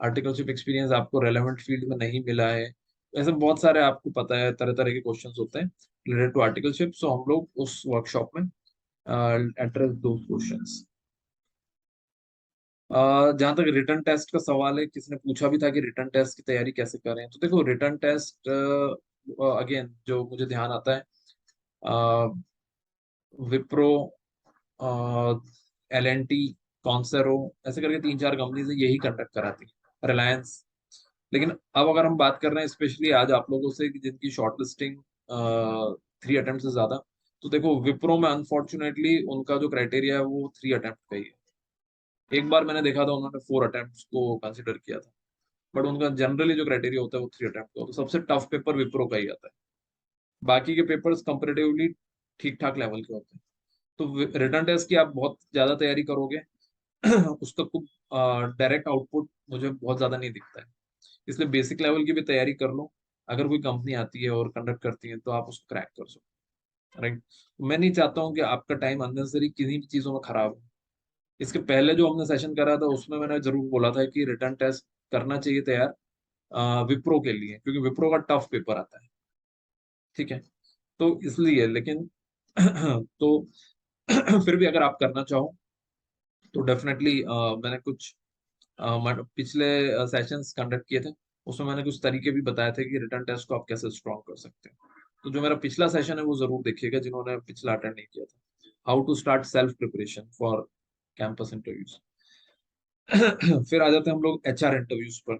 आर्टिकलशिप एक्सपीरियंस आपको रेलेवेंट फील्ड में नहीं मिला है, ऐसे बहुत सारे आपको पता है तरह तरह के क्वेश्चंस होते हैं रिलेटेड टू आर्टिकलशिप। सो हम लोग उस वर्कशॉप में एड्रेस दो क्वेश्चंस। जहां तक रिटर्न टेस्ट का सवाल है, किसने पूछा भी था कि रिटर्न टेस्ट की तैयारी कैसे करें, तो देखो रिटर्न टेस्ट अगेन जो मुझे ध्यान आता है, विप्रो, एल एन टी, कॉन्सेरो, ऐसे करके 3-4 कंपनीज यही कंडक्ट कराती है, रिलायंस। लेकिन अब अगर हम बात कर रहे हैं स्पेशली आज आप लोगों से कि जिनकी शॉर्ट लिस्टिंग 3 अटेम्प्ट से ज्यादा, तो देखो विप्रो में अनफॉर्चुनेटली उनका जो क्राइटेरिया है वो 3 अटेम्प्ट का ही है। एक बार मैंने देखा था उन्होंने 4 अटेम्प्ट को कंसिडर किया था, बट उनका जनरली जो क्राइटेरिया होता है वो 3 अटेम्प्ट का, तो सबसे टफ पेपर विप्रो का ही आता है। बाकी के पेपर्स कंपेरेटिवली ठीक ठाक लेवल के होते हैं। तो रिटर्न टेस्ट की आप बहुत ज्यादा तैयारी करोगे उसका कुछ डायरेक्ट आउटपुट मुझे बहुत ज्यादा नहीं दिखता है, इसलिए बेसिक लेवल की भी तैयारी कर लो। अगर कोई कंपनी आती है और कंडक्ट करती है तो आप उसको क्रैक कर सकते, राइट। मैं नहीं चाहता हूँ कि आपका टाइम अननेसेसरी किसी भी चीजों में खराब हो। इसके पहले जो हमने सेशन करा था उसमें मैंने जरूर बोला था कि रिटर्न टेस्ट करना चाहिए तैयार विप्रो के लिए, क्योंकि विप्रो का टफ पेपर आता है। ठीक है। तो इसलिए लेकिन तो फिर भी अगर आप करना चाहो तो डेफिनेटली मैंने कुछ पिछले सेशंस कंडक्ट किए थे, उसमें मैंने कुछ तरीके भी बताए थे कि रिटर्न टेस्ट को आप कैसे स्ट्रॉन्ग कर सकते हैं। तो जो मेरा पिछला सेशन है वो जरूर देखिएगा जिन्होंने पिछला अटेंड नहीं किया था, how to start self preparation for campus interviews. फिर आ जाते हैं हम लोग एचआर इंटरव्यूज पर।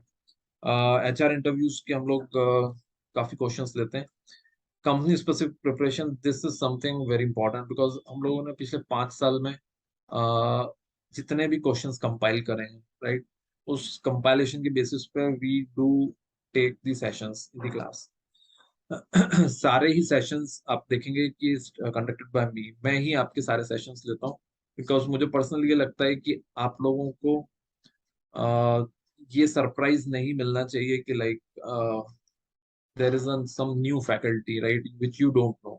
एचआर इंटरव्यूज के हम लोग काफी क्वेश्चंस लेते हैं। Company specific preparation, this is something very important because हम लोगों ने पिछले 5 साल में जितने भी क्वेश्चंस कंपाइल करे हैं, राइट, उस कंपाइलेशन के बेसिस पे we do take the sessions in the class. सारे ही सेशंस आप देखेंगे कि कंडक्टेड बाय मी, मैं ही आपके सारे सेशंस लेता हूँ। बिकॉज मुझे पर्सनली ये लगता है कि आप लोगों को ये सरप्राइज नहीं मिलना चाहिए कि like there is some new faculty, right, which you don't know,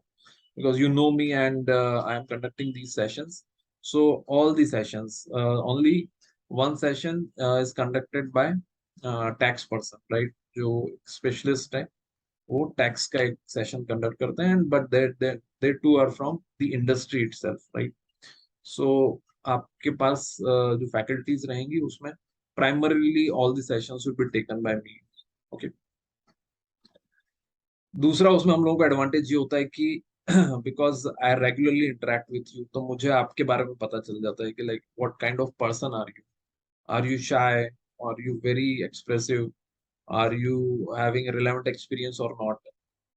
because you know me and I am conducting these sessions. So all the sessions, only one session is conducted by tax person, right, जो specialist है वो tax का एक session conduct करते हैं, but they too are from the industry itself, right. So आपके पास जो फैकल्टीज रहेंगी उसमें primarily all the sessions will be taken by me. Okay. दूसरा उसमें हम लोगों का एडवांटेज ये होता है कि because I regularly interact with you, तो मुझे आपके बारे में पता चल जाता है कि like what kind of person are you shy, are you very expressive, are you having relevant experience और नॉट।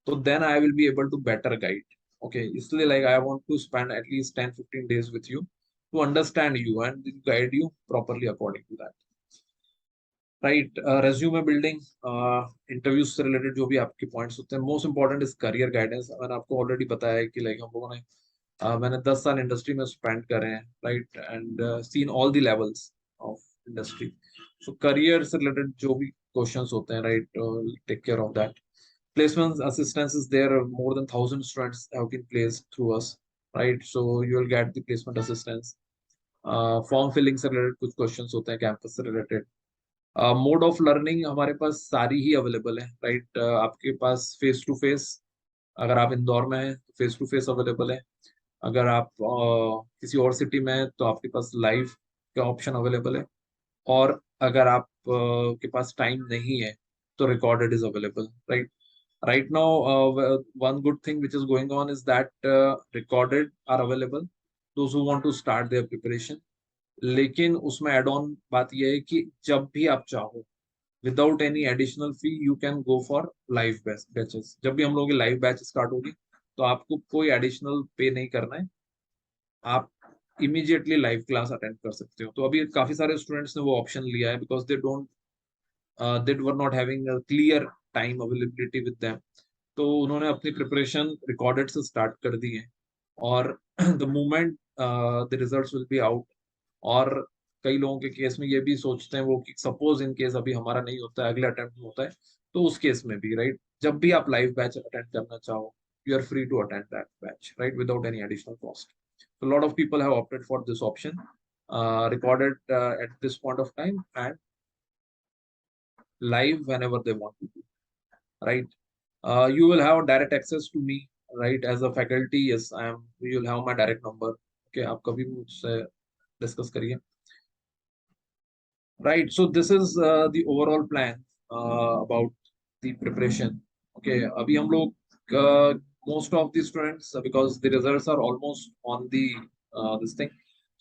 तो then I will be able to better guide. Okay, इसलिए like I want to spend at least 10-15 days with you to understand you and guide you properly according to that, right. Resume building, interviews से related जो भी आपके points होते हैं, most important is career guidance. मैंने आपको already बताया है कि लाइक हम लोगों ने मैंने 10 साल इंडस्ट्री में स्पेंड करे हैं, right, and seen all the levels of industry. So career से रिलेटेड जो भी क्वेश्चंस होते हैं, right, take care of that. Placement assistance is there. More than 1,000 students have been placed through us, right? So you will get the placement assistance. Form filling से related कुछ questions होते हैं campus से related। Mode of learning हमारे पास सारी ही available है, right. आपके पास face to face, अगर आप इंदौर में हैं तो फेस टू फेस अवेलेबल है। अगर आप किसी और सिटी में हैं तो आपके पास लाइव का ऑप्शन अवेलेबल है। और अगर आप के पास टाइम नहीं है तो recorded is available, right. Right now, one good thing which is going on is that recorded are available, those who want to start their preparation। लेकिन उसमें एड ऑन बात यह है कि जब भी आप चाहो without any additional fee you can go for live batches. जब भी हम लोग की लाइव बैच स्टार्ट होगी तो आपको कोई एडिशनल पे नहीं करना है, आप इमीडिएटली लाइव क्लास अटेंड कर सकते हो। तो अभी काफी सारे स्टूडेंट्स ने वो ऑप्शन लिया है because they were not having clear time availability with them. तो उन्होंने अपनी प्रिपरेशन रिकॉर्डेड से स्टार्ट कर दी है। और the moment the results will be out, और कई लोगों के केस में ये भी सोचते हैं वो कि सपोज इन केस अभी हमारा नहीं होता है, अगला अटेम्प्ट में होता है, तो उस केस में भी, राइट, जब भी आप लाइव बैच अटेंड करना चाहो you are free to attend that batch, right, without any additional cost. So a lot of people have opted for this option, recorded at this point of time and live whenever they want to do, right? You will have direct access to me, right, as a faculty। Yes, I am, you will have my direct number। Okay, आप कभी भी मुझसे discuss करिए, right? So this is the overall plan about the preparation। Okay, अभी हम लोग most of the students, because the results are almost on the this thing,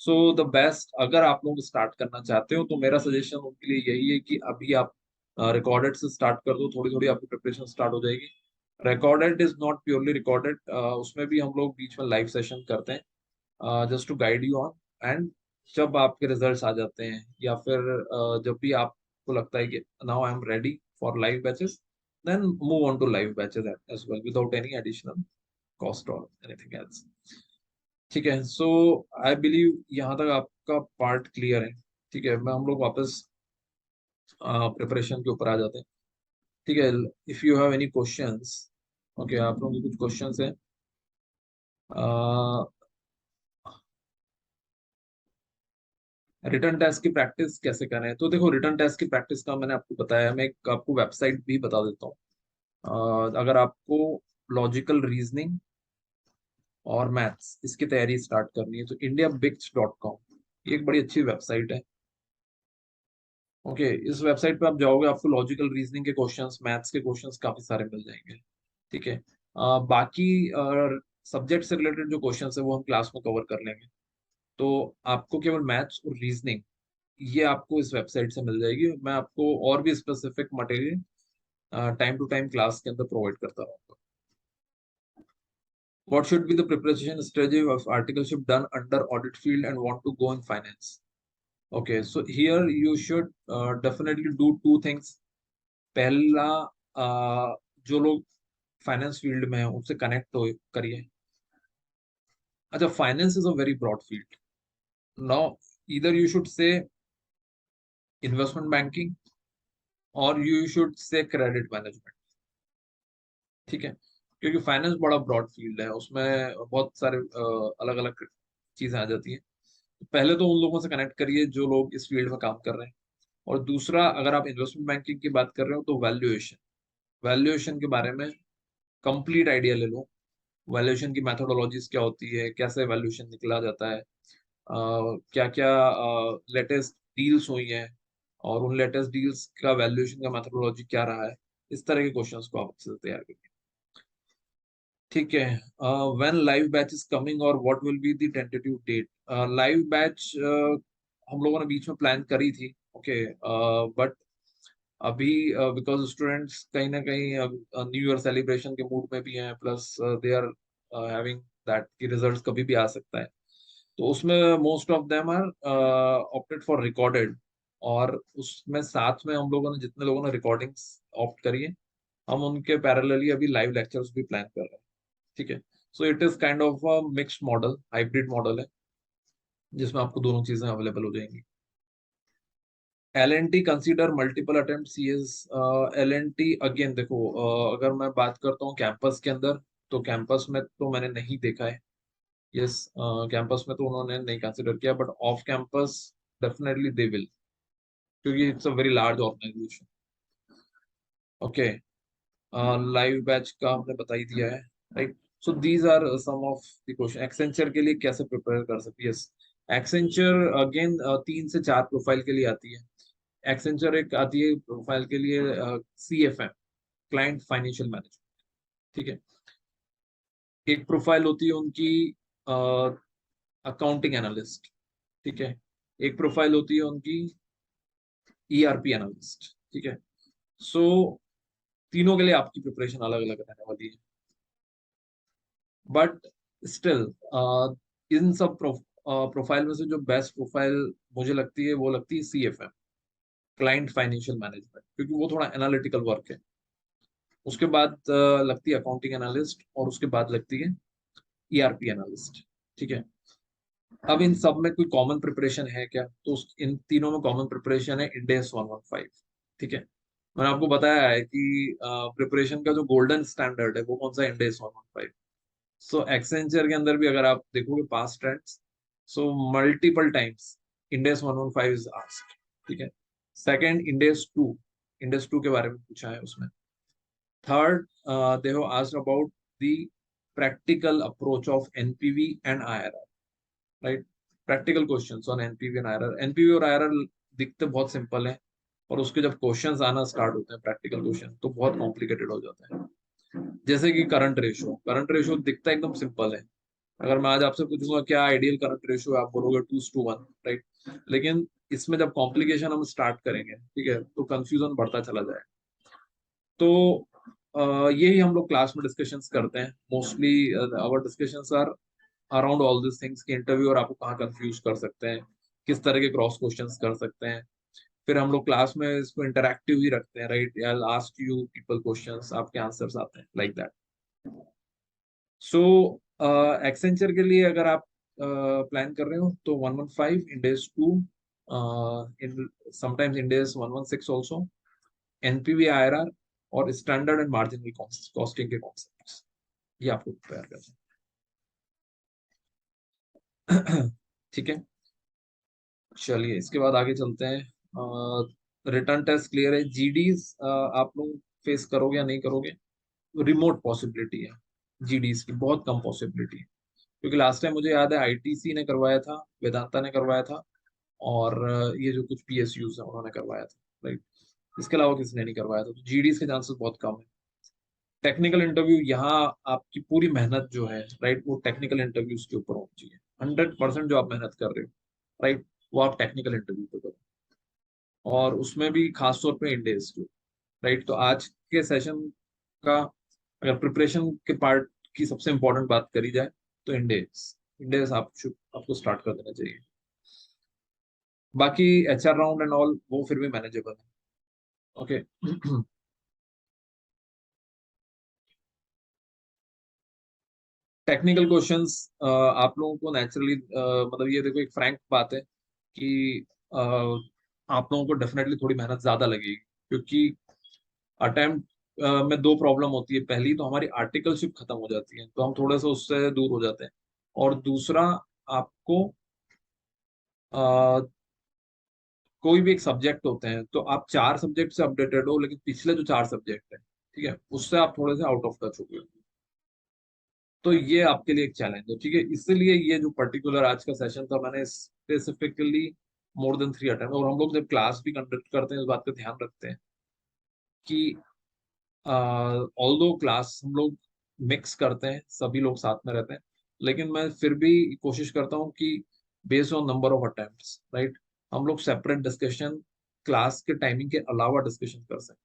so the best, अगर आप लोग स्टार्ट करना चाहते हो तो मेरा सजेशन उनके लिए यही है कि अभी आप रिकॉर्डेड से स्टार्ट कर दो, थोड़ी थोड़ी आपकी प्रिपरेशन स्टार्ट हो जाएगी। Recorded is not purely recorded, उसमें भी हम लोग बीच में लाइव सेशन करते हैं just to guide you on. And जब आपके रिजल्ट्स आ जाते हैं या फिर जब भी आपको लगता है कि now I am ready for live batches, then move on to live batches as well without any additional cost और एनीथिंग एल्स। ठीक है, सो आई बिलीव यहाँ तक आपका पार्ट क्लियर है। ठीक है, मैं हम लोग वापस प्रिपरेशन के ऊपर आ जाते हैं। ठीक है, if you have any questions, okay, आप लोगों के कुछ क्वेश्चंस हैं। रिटर्न टेस्ट की प्रैक्टिस कैसे करें? तो देखो, रिटर्न टेस्ट की प्रैक्टिस का मैंने आपको बताया, मैं एक आपको वेबसाइट भी बता देता हूँ। अगर आपको लॉजिकल रीजनिंग और मैथ्स इसकी तैयारी स्टार्ट करनी है तो indiabix.com ये एक बड़ी अच्छी वेबसाइट है। ओके, इस वेबसाइट पे आप जाओगे, आपको लॉजिकल रीजनिंग के क्वेश्चंस, मैथ्स के क्वेश्चंस काफी सारे मिल जाएंगे। ठीक है, बाकी सब्जेक्ट से रिलेटेड जो क्वेश्चंस है वो हम क्लास में कवर कर लेंगे। तो आपको केवल मैथ्स और रीजनिंग ये आपको इस वेबसाइट से मिल जाएगी। मैं आपको और भी specific material time to time class के अंदर प्रोवाइड करता रहूंगा। What should be the preparation strategy of articleship done under audit field and want to go in finance? Okay, so here you should definitely do two things. पहला, जो लोग finance field में है उनसे कनेक्ट हो करिए। अच्छा, finance is a very broad field. Now either you should say investment banking और you should say credit management, ठीक है? क्योंकि फाइनेंस बड़ा ब्रॉड फील्ड है, उसमें बहुत सारे अलग अलग चीजें आ जाती हैं। पहले तो उन लोगों से कनेक्ट करिए जो लोग इस फील्ड में काम कर रहे हैं। और दूसरा, अगर आप इन्वेस्टमेंट बैंकिंग की बात कर रहे हो तो वैल्यूएशन, वैल्यूएशन के बारे में कंप्लीट आइडिया ले लो। वैल्यूएशन की मैथोडोलॉजीज क्या होती है, कैसे वैल्यूएशन निकला जाता है, क्या क्या लेटेस्ट डील्स हुई हैं और उन लेटेस्ट डील्स का वैल्यूएशन का मैथोडोलॉजी क्या रहा है, इस तरह के क्वेश्चंस को आप अच्छे से तैयार करिए। ठीक है। When live batch is coming और what will be the tentative date? Live batch हम लोगों ने बीच में प्लान करी थी, ओके, बट अभी बिकॉज स्टूडेंट्स कहीं ना कहीं न्यू ईयर सेलिब्रेशन के मूड में भी हैं, plus they are having that कि रिजल्ट्स कभी भी आ सकता है, तो उसमें most of them are opted for recorded. और उसमें साथ में हम लोगों ने, जितने लोगों ने रिकॉर्डिंग्स ऑप्ट करी है, हम उनके पैरेलली अभी लाइव लेक्चर्स भी प्लान कर रहे हैं। ठीक है। So it is kind of a mixed model, hybrid model है, जिसमें आपको दोनों चीजें अवेलेबल हो जाएंगी। L N T consider multiple attempt C S. L N T again देखो, अगर मैं बात करता हूँ कैंपस के अंदर, तो कैंपस में तो मैंने नहीं देखा है। यस, कैंपस में तो उन्होंने नहीं कंसिडर किया, but off campus definitely they will, क्योंकि it's a very large organisation. Okay, live batch का हमने बता ही दिया है, right? So these are some of the question. Accenture के लिए कैसे प्रिपेयर कर सकते? यस, एक्सेंचर अगेन 3 से 4 प्रोफाइल के लिए आती है। एक्सेंचर एक आती है प्रोफाइल के लिए CFM, क्लाइंट फाइनेंशियल मैनेजमेंट, ठीक है। एक प्रोफाइल होती है उनकी अकाउंटिंग एनालिस्ट, ठीक है। एक प्रोफाइल होती है उनकी ERP एनालिस्ट, ठीक है। सो तीनों के लिए आपकी प्रिपरेशन अलग अलग रहने वाली है, बट स्टिल इन सब प्रोफाइल में से जो बेस्ट प्रोफाइल मुझे लगती है वो लगती है CFM, क्लाइंट फाइनेंशियल मैनेजमेंट, क्योंकि वो थोड़ा एनालिटिकल वर्क है। उसके बाद लगती है अकाउंटिंग एनालिस्ट, और उसके बाद लगती है ERP एनालिस्ट, ठीक है। अब इन सब में कोई कॉमन प्रिपरेशन है क्या? तो इन तीनों में कॉमन प्रिपरेशन है इंडेस 115, ठीक है। मैंने आपको बताया है कि प्रिपरेशन का जो गोल्डन स्टैंडर्ड है वो कौन सा, इंडेस 115। सो एक्सेंचर के अंदर भी अगर आप देखोगे past trends, so multiple times Ind AS 115 is asked, ठीक है। सेकंड, इंडेस 2 के बारे में पूछा है उसमें। Third, they have asked about the practical approach of NPV and IRR, right? Practical questions on NPV and IRR. NPV और आईआरआर दिखते बहुत सिंपल हैं, और उसके जब क्वेश्चंस आना स्टार्ट होते हैं, प्रैक्टिकल क्वेश्चन, तो बहुत कॉम्प्लिकेटेड हो जाता है। जैसे कि करंट रेशो दिखता एकदम सिंपल है। अगर मैं आज आपसे पूछूंगा क्या आइडियल करंट रेशो है, आप बोलोगे 2:1, राइट? लेकिन इसमें जब कॉम्प्लिकेशन हम स्टार्ट करेंगे, ठीक है, तो कंफ्यूजन बढ़ता चला जाए। तो यही हम लोग क्लास में डिस्कशंस करते हैं mostly. Our discussions are around all this things की इंटरव्यू और आपको कहाँ कंफ्यूज कर सकते हैं, किस तरह के क्रॉस क्वेश्चंस कर सकते हैं। फिर हम लोग क्लास में इसको इंटरैक्टिव ही रखते हैं, right? I will ask you people questions, आपके आंसर्स आते हैं, लाइक दैट। सो एक्सेंचर के लिए अगर आप प्लान कर रहे हो तो 115, Ind AS 2, in sometimes Ind AS 116 also, NPV IRR और स्टैंडर्ड एंड मार्जिनल कॉस्टिंग के कॉन्सेप्ट्स, ये आपको प्रिपेयर करना है। ठीक है, चलिए इसके बाद आगे चलते हैं। रिटर्न टेस्ट क्लियर है। GDs आप लोग फेस करोगे या नहीं करोगे? रिमोट पॉसिबिलिटी है, GDs की बहुत कम पॉसिबिलिटी है, क्योंकि लास्ट टाइम मुझे याद है ITC ने करवाया था, वेदांता ने करवाया था, और ये जो कुछ PSUs है उन्होंने करवाया था, राइट? इसके अलावा किसी ने नहीं करवाया था, तो GDs के चांसेस बहुत कम है। टेक्निकल इंटरव्यू, यहाँ आपकी पूरी मेहनत जो है, राइट, वो टेक्निकल इंटरव्यूज के ऊपर होनी चाहिए। 100% जो आप मेहनत कर रहे हो, राइट, वो आप टेक्निकल इंटरव्यू पे करो। और उसमें भी खास तौर पे इंडेक्स, राइट। तो आज के सेशन का अगर प्रिपरेशन के पार्ट की सबसे इम्पोर्टेंट बात करी जाए तो इंडेक्स इंडेक्स आपको स्टार्ट कर देना चाहिए। बाकी HR राउंड एंड ऑल वो फिर भी मैनेजेबल है। ओके। टेक्निकल क्वेश्चंस आप लोगों को नेचुरली, मतलब ये देखो एक फ्रैंक बात है कि आप लोगों को डेफिनेटली थोड़ी मेहनत ज्यादा लगेगी, क्योंकि अटेम्प्ट में दो प्रॉब्लम होती है। पहली तो हमारी आर्टिकलशिप खत्म हो जाती है, तो हम थोड़ा सा उससे दूर हो जाते हैं। और दूसरा, आपको कोई भी एक सब्जेक्ट होते हैं तो आप चार सब्जेक्ट से अपडेटेड हो, लेकिन पिछले जो चार सब्जेक्ट है, ठीक है, उससे आप थोड़े से आउट ऑफ टच हो गए। तो ये आपके लिए एक चैलेंज है, ठीक है। इसीलिए ये जो पर्टिकुलर आज का सेशन था, मैंने स्पेसिफिकली मोर देन 3 अटेम्प्ट, और हम लोग जब क्लास भी कंडक्ट करते हैं इस बात का ध्यान रखते हैं कि ऑल्दो क्लास हम लोग मिक्स करते हैं, सभी लोग साथ में रहते हैं, लेकिन मैं फिर भी कोशिश करता हूँ कि based on number of attempts, right, हम लोग सेपरेट डिस्कशन क्लास के टाइमिंग के अलावा डिस्कशन कर सकें,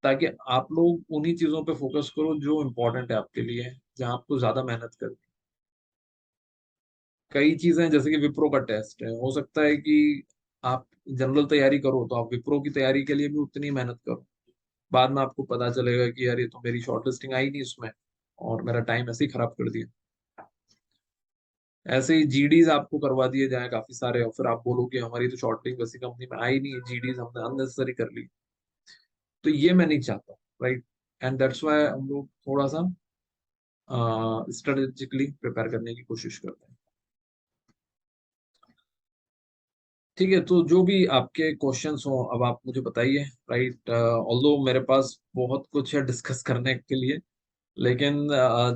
ताकि आप लोग उन्हीं चीजों पे फोकस करो जो इम्पोर्टेंट है आपके लिए, जहां आपको ज्यादा मेहनत करनी। कई चीजें जैसे कि विप्रो का टेस्ट है, हो सकता है कि आप जनरल तैयारी करो तो आप विप्रो की तैयारी के लिए भी उतनी मेहनत करो, बाद में आपको पता चलेगा कि यार ये तो मेरी शॉर्ट लिस्टिंग आई नहीं उसमें, और मेरा टाइम ऐसे ही खराब कर दिया। ऐसे ही जीडीज आपको करवा दिए जाए काफी सारे, और फिर आप बोलो कि हमारी तो शॉर्ट लिस्टिंग वैसी कंपनी में आई नहीं है, जीडीज हमने अननेसेसरी कर ली। तो ये मैं नहीं चाहता, राइट। एंड दैट्स व्हाई हम लोग थोड़ा सा स्ट्रेटेजिकली प्रिपेयर करने की कोशिश करते हैं। ठीक है, तो जो भी आपके क्वेश्चंस हो अब आप मुझे बताइए, राइट। ऑल्दो मेरे पास बहुत कुछ है डिस्कस करने के लिए, लेकिन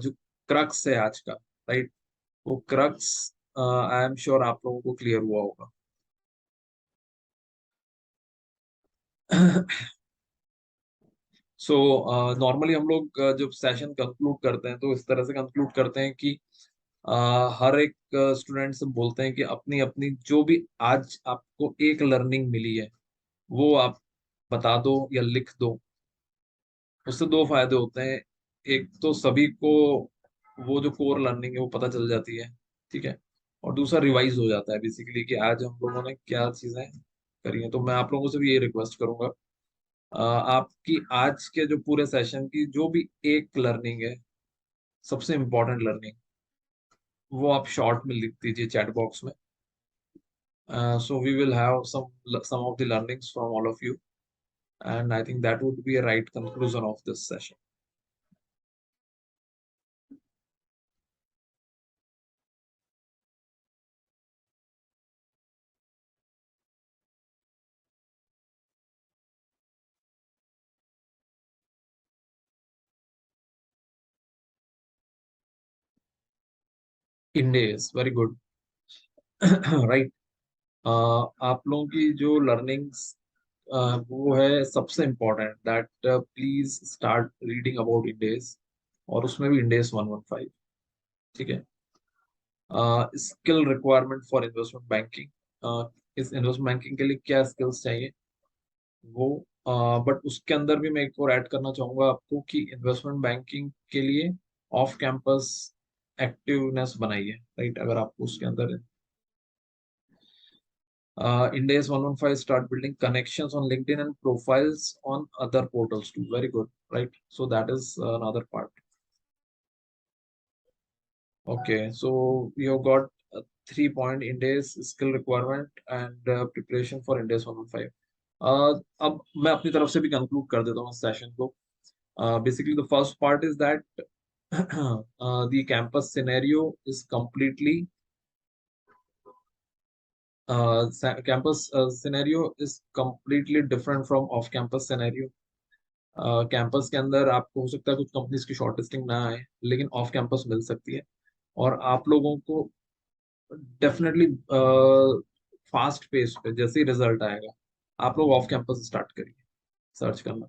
जो क्रक्स है आज का, राइट, वो क्रक्स आई एम श्योर आप लोगों को क्लियर हुआ होगा। सो नॉर्मली हम लोग जब सेशन कंक्लूड करते हैं तो इस तरह से कंक्लूड करते हैं कि हर एक स्टूडेंट से बोलते हैं कि अपनी अपनी जो भी आज आपको एक लर्निंग मिली है वो आप बता दो या लिख दो। उससे दो फायदे होते हैं, एक तो सभी को वो जो कोर लर्निंग है वो पता चल जाती है, ठीक है, और दूसरा रिवाइज हो जाता है बेसिकली कि आज हम लोगों ने क्या चीजें करी हैं। तो मैं आप लोगों से भी ये रिक्वेस्ट करूंगा, आपकी आज के जो पूरे सेशन की जो भी एक लर्निंग है, सबसे इम्पोर्टेंट लर्निंग, वो आप शॉर्ट में लिख दीजिए चैट बॉक्स में। So we will have some of the learnings from all of you, and I think that would be a right conclusion of this session. Indeed, very good. Right. आप लोगों की जो learnings वो है सबसे important, that please start reading about इंडेज, और उसमें भी इंडेज 115, ठीक है। Skill requirement for investment banking, इस इन्वेस्टमेंट बैंकिंग के लिए क्या स्किल्स चाहिए वो, बट उसके अंदर भी मैं एक और ऐड करना चाहूंगा आपको कि इन्वेस्टमेंट बैंकिंग के लिए ऑफ कैंपस एक्टिवनेस बनाइए, राइट। अगर आपको उसके अंदर in days 115 start building connections on LinkedIn and profiles on other portals too. Very good, right? So that is another part. Okay, so we have got 3 point in days skill requirement and preparation for in days 115. अब मैं अपनी तरफ से भी conclude कर देता हूँ इस सेशन को। Basically the first part is that the campus scenario is completely campus scenario is completely different from off campus scenario. Campus के अंदर आपको हो सकता है कुछ कंपनीज की शॉर्ट लिस्टिंग ना आए, लेकिन ऑफ कैंपस मिल सकती है, और आप लोगों को डेफिनेटली फास्ट पेस पे जैसे ही रिजल्ट आएगा आप लोग ऑफ कैंपस स्टार्ट करिए सर्च करना।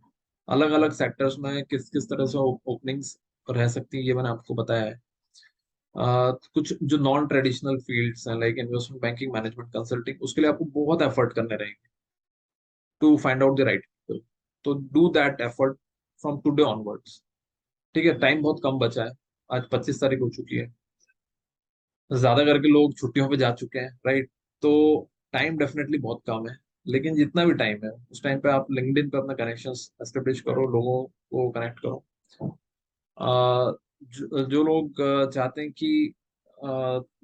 अलग अलग सेक्टर्स में किस किस तरह से ओपनिंग्स रह सकती है ये मैंने आपको बताया है। कुछ जो नॉन ट्रेडिशनल फील्ड्स हैं like investment banking, management, consulting, उसके लिए आपको बहुत एफर्ट करने रहेंगे, to find out the right people. तो do that effort from today onwards. ठीक है, टाइम बहुत कम बचा है। आज 25 तारीख हो चुकी है, ज्यादा करके लोग छुट्टियों पे जा चुके हैं, राइट? तो टाइम डेफिनेटली बहुत कम है, लेकिन जितना भी टाइम है उस टाइम पे आप लिंक्डइन पे अपना कनेक्शंस एस्टेब्लिश करो, लोगों को कनेक्ट करो। जो लोग चाहते हैं कि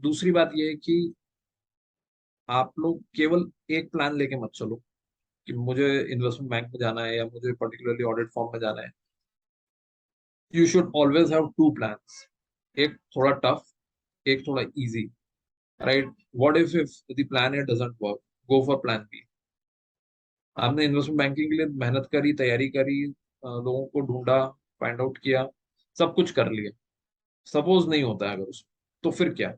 दूसरी बात यह है कि आप लोग केवल एक प्लान लेके मत चलो कि मुझे इन्वेस्टमेंट बैंक में जाना है या मुझे पर्टिकुलरली ऑडिट फॉर्म में जाना है। You should always have to plans, एक थोड़ा टफ, एक थोड़ा easy, right? What if the plan A doesn't work, go for plan B. आपने इन्वेस्टमेंट बैंकिंग के लिए मेहनत करी, तैयारी करी, लोगों को ढूंढा, फाइंड आउट किया, सब कुछ कर लिया, सपोज नहीं होता है अगर उस, तो फिर क्या?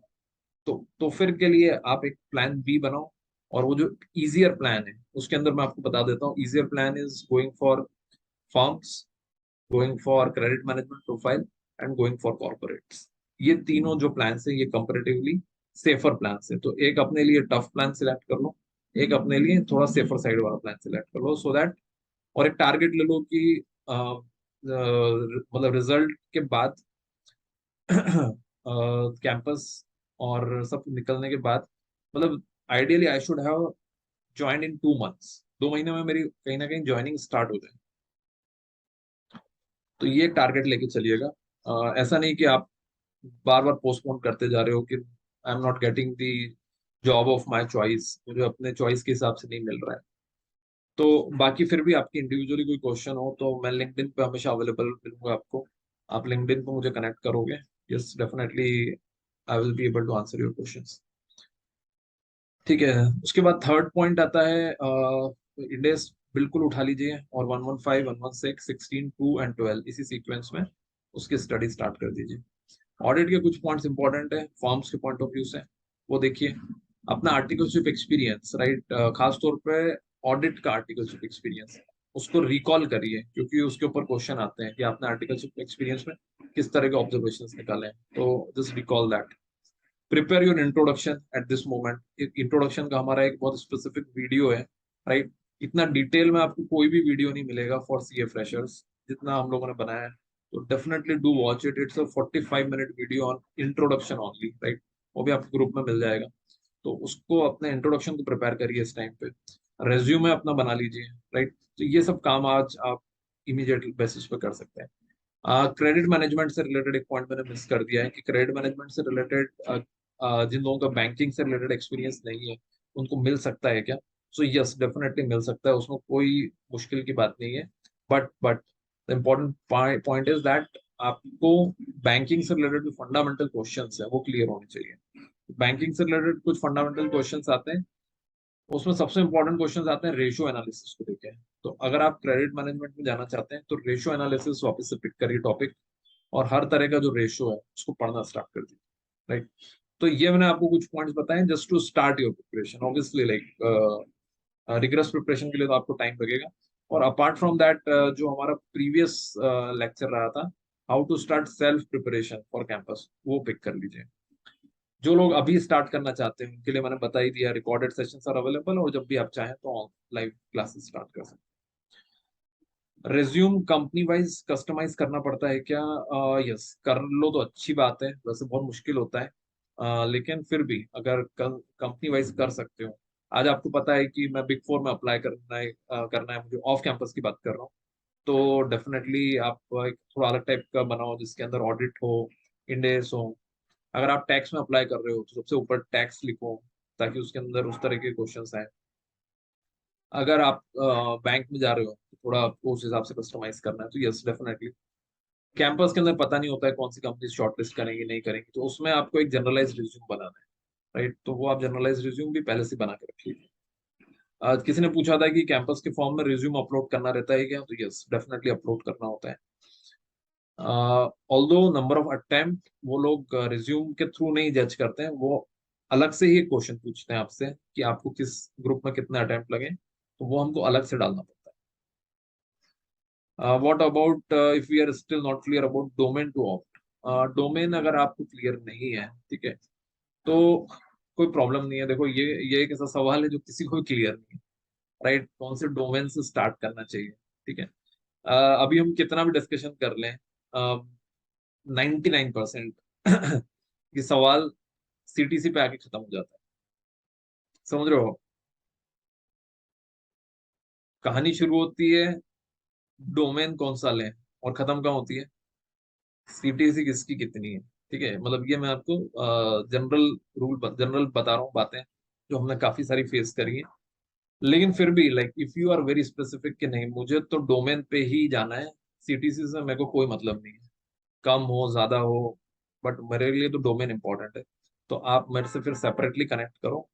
तो फिर के लिए आप एक प्लान बी बनाओ। और वो जो इजियर प्लान है उसके अंदर मैं आपको बता देता हूँ, easier plan is going for firms, going for credit management profile and going for corporates. ये तीनों जो प्लान है ये कंपेरेटिवली सेफर प्लान है। तो एक अपने लिए टफ प्लान सिलेक्ट कर लो, एक अपने लिए थोड़ा सेफर साइड वाला प्लान सिलेक्ट कर लो, सो दैट, और एक टारगेट ले लो कि मतलब रिजल्ट के बाद कैंपस और सब निकलने के बाद, मतलब ideally I should have join in 2 months, 2 महीने में मेरी कहीं ना कहीं ज्वाइनिंग स्टार्ट हो जाए। तो ये टारगेट लेके चलिएगा। ऐसा नहीं कि आप बार बार पोस्टपोन करते जा रहे हो कि आई am not getting the job of my choice, मुझे अपने चॉइस के हिसाब से नहीं मिल रहा है। तो बाकी फिर भी आपकी इंडिविजुअली कोई क्वेश्चन हो तो मैं लिंक्डइन पे हमेशा अवेलेबल मिलूंगा आपको। आप लिंक्डइन पे मुझे कनेक्ट करोगे, yes definitely I will be able to answer your questions. ठीक है, उसके बाद थर्ड पॉइंट आता है इंडेक्स, बिल्कुल उठा लीजिए और 115, 116, 16, 2 एंड 12 इसी सीक्वेंस में उसकी स्टडी स्टार्ट कर दीजिए। ऑडिट के कुछ पॉइंट्स इंपॉर्टेंट है फॉर्म्स के पॉइंट ऑफ व्यू से, वो देखिए। अपना आर्टिकलशिप एक्सपीरियंस, राइट, खास तौर पे ऑडिट का आर्टिकलशिप एक्सपीरियंस, उसको रिकॉल करिए क्योंकि उसके ऊपर क्वेश्चन आते हैं कि आपने आर्टिकलशिप एक्सपीरियंस में किस तरह के ऑब्जर्वेशंस निकाले हैं। तो just recall that. Prepare your introduction at this moment. Introduction का हमारा एक बहुत स्पेसिफिक वीडियो है, राइट? इतना डिटेल में आपको कोई भी वीडियो नहीं मिलेगा फॉर सीए फ्रेशर्स जितना हम लोगों ने बनाया है। तो definitely do watch it, it's a 45 minute video on introduction only, right? वो भी आपके ग्रुप में मिल जाएगा। तो उसको अपने इंट्रोडक्शन को प्रिपेयर करिए इस टाइम पे। रेज्यूमे अपना बना लीजिए, राइट? तो ये सब काम आज आप इमीडिएट बेसिस पे कर सकते हैं। क्रेडिट मैनेजमेंट से रिलेटेड एक पॉइंट मैंने मिस कर दिया है कि क्रेडिट मैनेजमेंट से रिलेटेड जिन लोगों का बैंकिंग से रिलेटेड एक्सपीरियंस नहीं है उनको मिल सकता है क्या? सो यस डेफिनेटली मिल सकता है, उसमें कोई मुश्किल की बात नहीं है। But the important point is that आपको बैंकिंग से रिलेटेड जो फंडामेंटल क्वेश्चंस है वो क्लियर होने चाहिए। बैंकिंग से रिलेटेड कुछ फंडामेंटल क्वेश्चंस आते हैं, उसमें सबसे इंपॉर्टेंट क्वेश्चंस आते हैं रेशियो एनालिसिस को लेके। तो अगर आप क्रेडिट मैनेजमेंट में जाना चाहते हैं तो रेशियो एनालिसिस वापस से पिक करिए टॉपिक, और हर तरह का जो रेशियो है उसको पढ़ना स्टार्ट कर दीजिए, राइट? तो ये मैंने आपको कुछ पॉइंट्स बताए just to start your preparation. Obviously like rigorous preparation के लिए तो आपको टाइम लगेगा। और अपार्ट फ्रॉम दैट जो हमारा प्रीवियस लेक्चर रहा था, how to start self preparation for campus, वो पिक कर लीजिए। जो लोग अभी स्टार्ट करना चाहते हैं उनके लिए मैंने बता ही दिया, रिकॉर्डेड सेशंस आर अवेलेबल, और जब भी आप चाहें तो लाइव क्लासेस स्टार्ट कर सकते हैं। रेज्यूम कंपनी वाइज कस्टमाइज करना पड़ता है क्या? यस, कर लो तो अच्छी बात है, वैसे बहुत मुश्किल होता है। लेकिन फिर भी अगर कंपनी वाइज कर सकते हो। आज आपको पता है कि मैं बिग फोर में अप्लाई करना है मुझे, ऑफ कैंपस की बात कर रहा हूँ। तो डेफिनेटली आप एक थोड़ा अलग टाइप का बनाओ जिसके अंदर ऑडिट हो, इंडेस हो। अगर आप टैक्स में अप्लाई कर रहे हो तो सबसे ऊपर टैक्स लिखो ताकि उसके अंदर उस तरह के क्वेश्चंस आए। अगर आप बैंक में जा रहे हो तो थोड़ा आपको उस हिसाब से कस्टमाइज करना है। तो यस डेफिनेटली कैंपस के अंदर पता नहीं होता है कौन सी कंपनी शॉर्टलिस्ट करेंगी नहीं करेंगी, तो उसमें आपको एक जनरलाइज रिज्यूम बनाना है, राइट? तो वो आप जनरलाइज रिज्यूम भी पहले से बना के रख लीजिए। आज किसी ने पूछा था कि कैंपस के फॉर्म में रिज्यूम अपलोड करना रहता है क्या? तो यस डेफिनेटली अपलोड करना होता है। ऑल्दो नंबर ऑफ अटेम्प्ट वो लोग रिज्यूम के थ्रू नहीं जज करते हैं, वो अलग से ही क्वेश्चन पूछते हैं आपसे कि आपको किस ग्रुप में कितने अटेम्प्ट लगे, तो वो हमको अलग से डालना पड़ता है। What about if we are still not clear about domain to opt? Domain अगर आपको क्लियर नहीं है, ठीक है, तो कोई प्रॉब्लम नहीं है। देखो ये एक ऐसा सवाल है जो किसी को भी क्लियर नहीं है। राइट, कौन से डोमेन से स्टार्ट करना चाहिए, ठीक है। अभी हम कितना भी डिस्कशन कर लें, 99% ये सवाल सीटीसी पे आके खत्म हो जाता है, समझ रहे हो। कहानी शुरू होती है डोमेन कौन सा लें, और खत्म कहाँ होती है, सीटीसी किसकी कितनी है, ठीक है। मतलब ये मैं आपको जनरल जनरल बता रहा हूँ बातें जो हमने काफी सारी फेस करी है। लेकिन फिर भी like if you are very specific कि नहीं मुझे तो डोमेन पे ही जाना है, सीटीसी से मेरे को कोई मतलब नहीं है, कम हो ज्यादा हो, बट मेरे लिए तो डोमेन इंपॉर्टेंट है। तो आप मेरे से फिर सेपरेटली कनेक्ट करो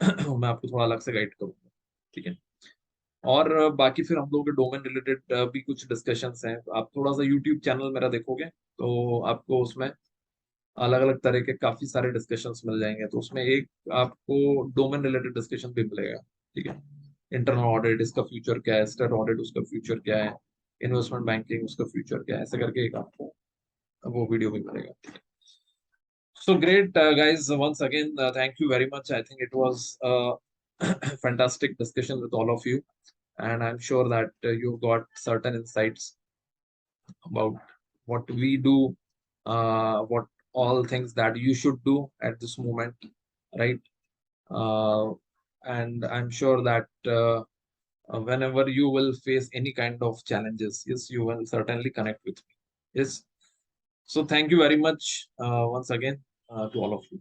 मैं आपको थोड़ा अलग से गाइड करूंगा, ठीक है। और बाकी फिर हम लोगों के डोमेन रिलेटेड भी कुछ डिस्कशंस हैं। आप थोड़ा सा यूट्यूब चैनल मेरा देखोगे तो आपको उसमें अलग अलग तरह के काफी सारे डिस्कशंस मिल जाएंगे। तो उसमें एक आपको डोमेन रिलेटेड डिस्कशन भी मिलेगा, ठीक है। इंटरनल ऑडिट इसका फ्यूचर क्या है, स्टेट ऑडिट उसका फ्यूचर क्या है, इन्वेस्टमेंट बैंकिंग उसका फ्यूचर क्या है, ऐसे करके एक आपको वो वीडियो भी मिलेगा। So great, guys. Once again, thank you very much. I think it was a fantastic discussion with all of you, and I'm sure that you got certain insights about what we do, what all things that you should do at this moment, right? Uh, and I'm sure that whenever you will face any kind of challenges, yes, you will certainly connect with me. Yes. So thank you very much once again to all of you.